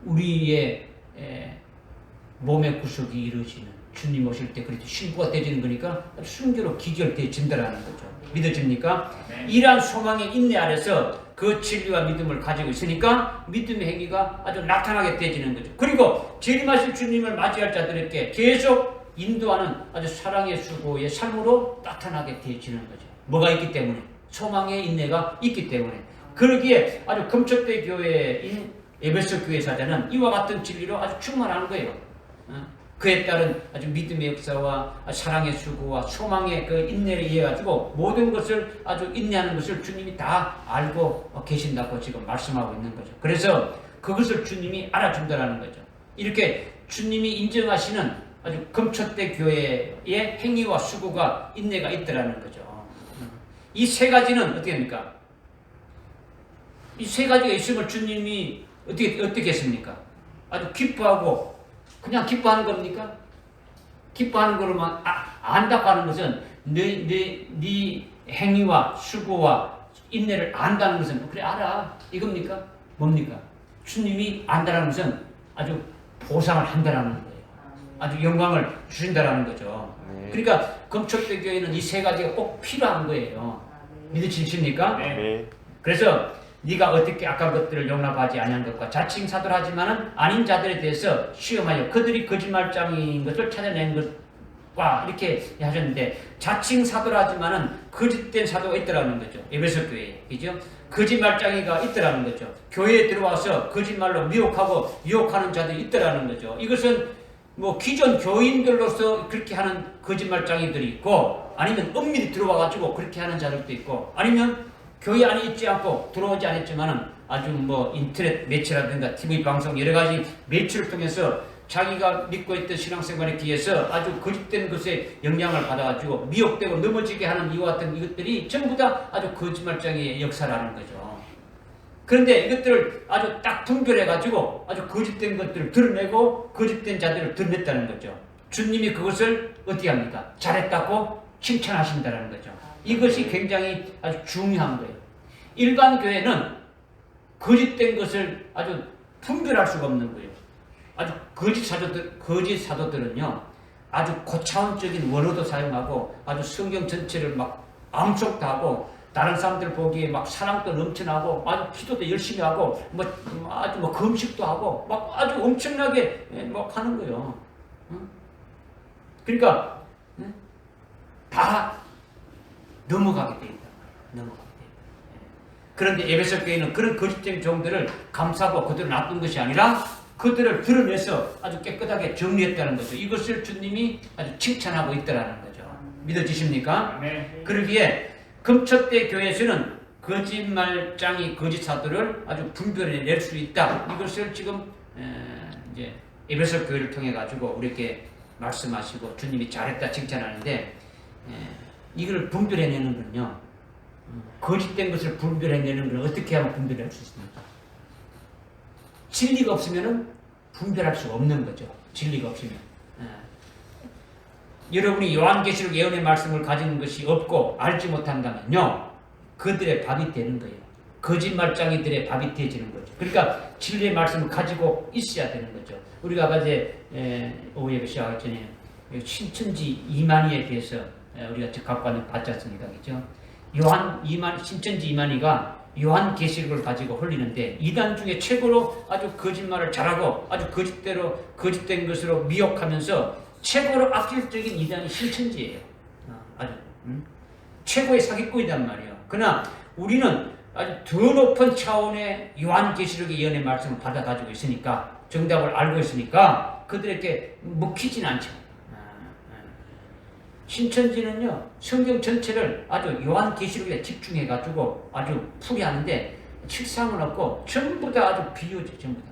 우리의 몸의 구속이 이루어지는 주님 오실 때 그렇게 신부가 되어지는 거니까 순교로 기결되어진다는 거죠. 믿어집니까? 이러한 소망의 인내 아래서 그 진리와 믿음을 가지고 있으니까 믿음의 행위가 아주 나타나게 되어지는 거죠. 그리고 재림하실 주님을 맞이할 자들에게 계속 인도하는 아주 사랑의 수고의 삶으로 나타나게 되어지는 거죠. 뭐가 있기 때문에? 소망의 인내가 있기 때문에. 그러기에 아주 금척대 교회인 에베소 교회 사자는 이와 같은 진리로 아주 충만한 거예요. 그에 따른 아주 믿음의 역사와 사랑의 수고와 소망의 그 인내를 이해가지고 모든 것을 아주 인내하는 것을 주님이 다 알고 계신다고 지금 말씀하고 있는 거죠. 그래서 그것을 주님이 알아준다는 거죠. 이렇게 주님이 인정하시는 아주 금척대 교회의 행위와 수고가 인내가 있더라는 거죠. 이 세 가지는 어떻게 됩니까? 이 세 가지가 있으면 주님이 어떻게 했습니까? 아주 기뻐하고 그냥 기뻐하는 겁니까? 기뻐하는 거로만 안다고 하는 것은 네 행위와 수고와 인내를 안다는 것은 그래 알아 이겁니까? 뭡니까? 주님이 안다라는 것은 아주 보상을 한다라는 거예요. 아주 영광을 주신다라는 거죠. 네. 그러니까 금촉대 교회는 이 세 가지가 꼭 필요한 거예요. 믿으십니까? 네. 그래서 네가 어떻게 악한 것들을 용납하지 아니한 것과 자칭 사도하지만은 아닌 자들에 대해서 시험하여 그들이 거짓말장인 것을 찾아낸 것과 이렇게 하셨는데, 자칭 사도하지만은 거짓된 사도가 있더라는 거죠. 에베소 교회에, 그죠? 거짓말장이가 있더라는 거죠. 교회에 들어와서 거짓말로 미혹하고 유혹하는 자들이 있더라는 거죠. 이것은 뭐 기존 교인들로서 그렇게 하는 거짓말장이들이 있고, 아니면 은밀히 들어와가지고 그렇게 하는 자들도 있고, 아니면 교회 안에 있지 않고 들어오지 않았지만은 아주 뭐 인터넷 매체라든가 TV 방송 여러 가지 매체를 통해서 자기가 믿고 있던 신앙생활에 비해서 아주 거짓된 것에 영향을 받아가지고 미혹되고 넘어지게 하는 이와 같은 이것들이 전부 다 아주 거짓말장의 역사라는 거죠. 그런데 이것들을 아주 딱 분별해가지고 아주 거짓된 것들을 드러내고 거짓된 자들을 드러냈다는 거죠. 주님이 그것을 어떻게 합니까? 잘했다고 칭찬하신다는 거죠. 이것이 굉장히 아주 중요한 거예요. 일반 교회는 거짓된 것을 아주 분별할 수가 없는 거예요. 아주 거짓 사도들은요, 아주 고차원적인 원어도 사용하고 아주 성경 전체를 막 암송도 하고 다른 사람들 보기에 막 사랑도 넘쳐나고 아주 기도도 열심히 하고 뭐 아주 뭐 금식도 하고 막 아주 엄청나게 막 하는 거예요. 그러니까 다 넘어가게 돼 있다. 넘어가게 돼 있다. 그런데 에베소 교회는 그런 거짓된 종들을 감싸고 그들을 놔둔 것이 아니라 그들을 드러내서 아주 깨끗하게 정리했다는 거죠. 이것을 주님이 아주 칭찬하고 있다는 거죠. 믿어지십니까? 네. 그러기에 금첫대 교회에서는 거짓말장이 거짓 사도를 아주 분별해낼 수 있다. 이것을 지금 이제 에베소 교회를 통해 가지고 우리에게 말씀하시고 주님이 잘했다 칭찬하는데, 이걸 분별해내는 건요, 거짓된 것을 분별해내는 건 어떻게 하면 분별할 수 있습니까? 진리가 없으면 분별할 수 없는 거죠. 진리가 없으면. 여러분이 요한계시록 예언의 말씀을 가지는 것이 없고 알지 못한다면요, 그들의 밥이 되는 거예요. 거짓말장이들의 밥이 되어지는 거죠. 그러니까 진리의 말씀을 가지고 있어야 되는 거죠. 우리가 어제 오후 예배 시작하기 전에 신천지 이만희에 대해서 우리가 적합관을 받지 않습니까? 그죠? 신천지 이만희가 요한계시록을 가지고 홀리는데, 이단 중에 최고로 아주 거짓말을 잘하고 아주 거짓된 것으로 미혹하면서 최고로 악질적인 이단이 신천지예요. 아주 최고의 사기꾼이란 말이에요. 그러나 우리는 아주 더 높은 차원의 요한계시록의 예언의 말씀을 받아가지고 있으니까, 정답을 알고 있으니까 그들에게 먹히진 않죠. 신천지는요, 성경 전체를 아주 요한계시록에 집중해가지고 아주 풀이하는데 책상은 없고 전부 다 아주 비유죠. 전부 다.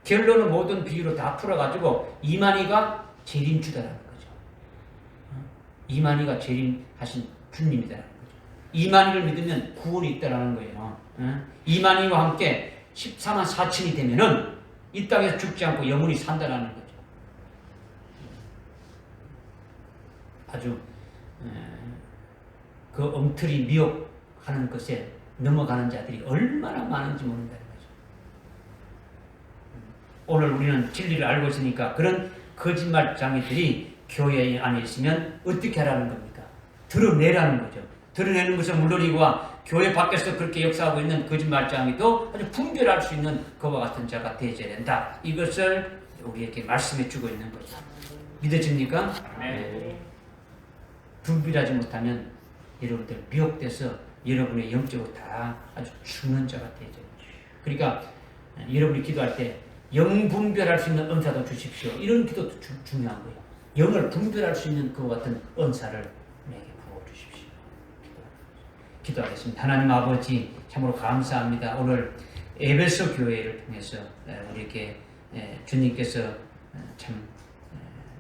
결론은 모든 비유로 다 풀어가지고 이만희가 재림주다라는 거죠. 이만희가 재림하신 주님이다라는 거죠. 이만희를 믿으면 구원이 있다라는 거예요. 이만희와 함께 14만 4천이 되면은 이 땅에서 죽지 않고 영원히 산다라는 거죠. 아주 그 엉터리 미혹하는 것에 넘어가는 자들이 얼마나 많은지 모른다는 거죠. 오늘 우리는 진리를 알고 있으니까 그런 거짓말장애들이 교회 안에 있으면 어떻게 하라는 겁니까? 드러내라는 거죠. 드러내는 것은 물론이고 교회 밖에서 그렇게 역사하고 있는 거짓말장애도 아주 분별할 수 있는 그와 같은 자가 되어야 된다. 이것을 우리에게 말씀해 주고 있는 거죠. 믿어집니까? 네. 분별하지 못하면 여러분들 미혹돼서 여러분의 영적으로 다 아주 죽는 자가 되죠. 그러니까 여러분이 기도할 때 영 분별할 수 있는 은사도 주십시오. 이런 기도도 중요한 거예요. 영을 분별할 수 있는 그와 같은 은사를 내게 부어주십시오. 기도하겠습니다. 하나님 아버지, 참으로 감사합니다. 오늘 에베소 교회를 통해서 우리에게 주님께서 참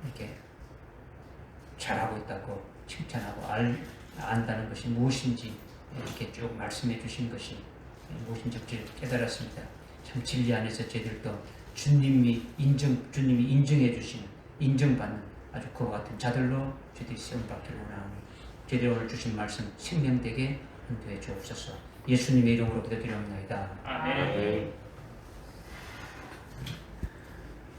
이렇게 잘하고 있다고 칭찬하고 안다는 것이 무엇인지 이렇게 쭉 말씀해 주신 것이 무엇인지 깨달았습니다. 참 진리 안에서 저희들도 주님이 인정해 주시는, 인정받는 아주 그와 같은 자들로 저희들이 세움받기를 원하오니 저희들이 오늘 주신 말씀 생명되게 인도해 주옵소서. 예수님의 이름으로 기도드리옵나이다. 아멘.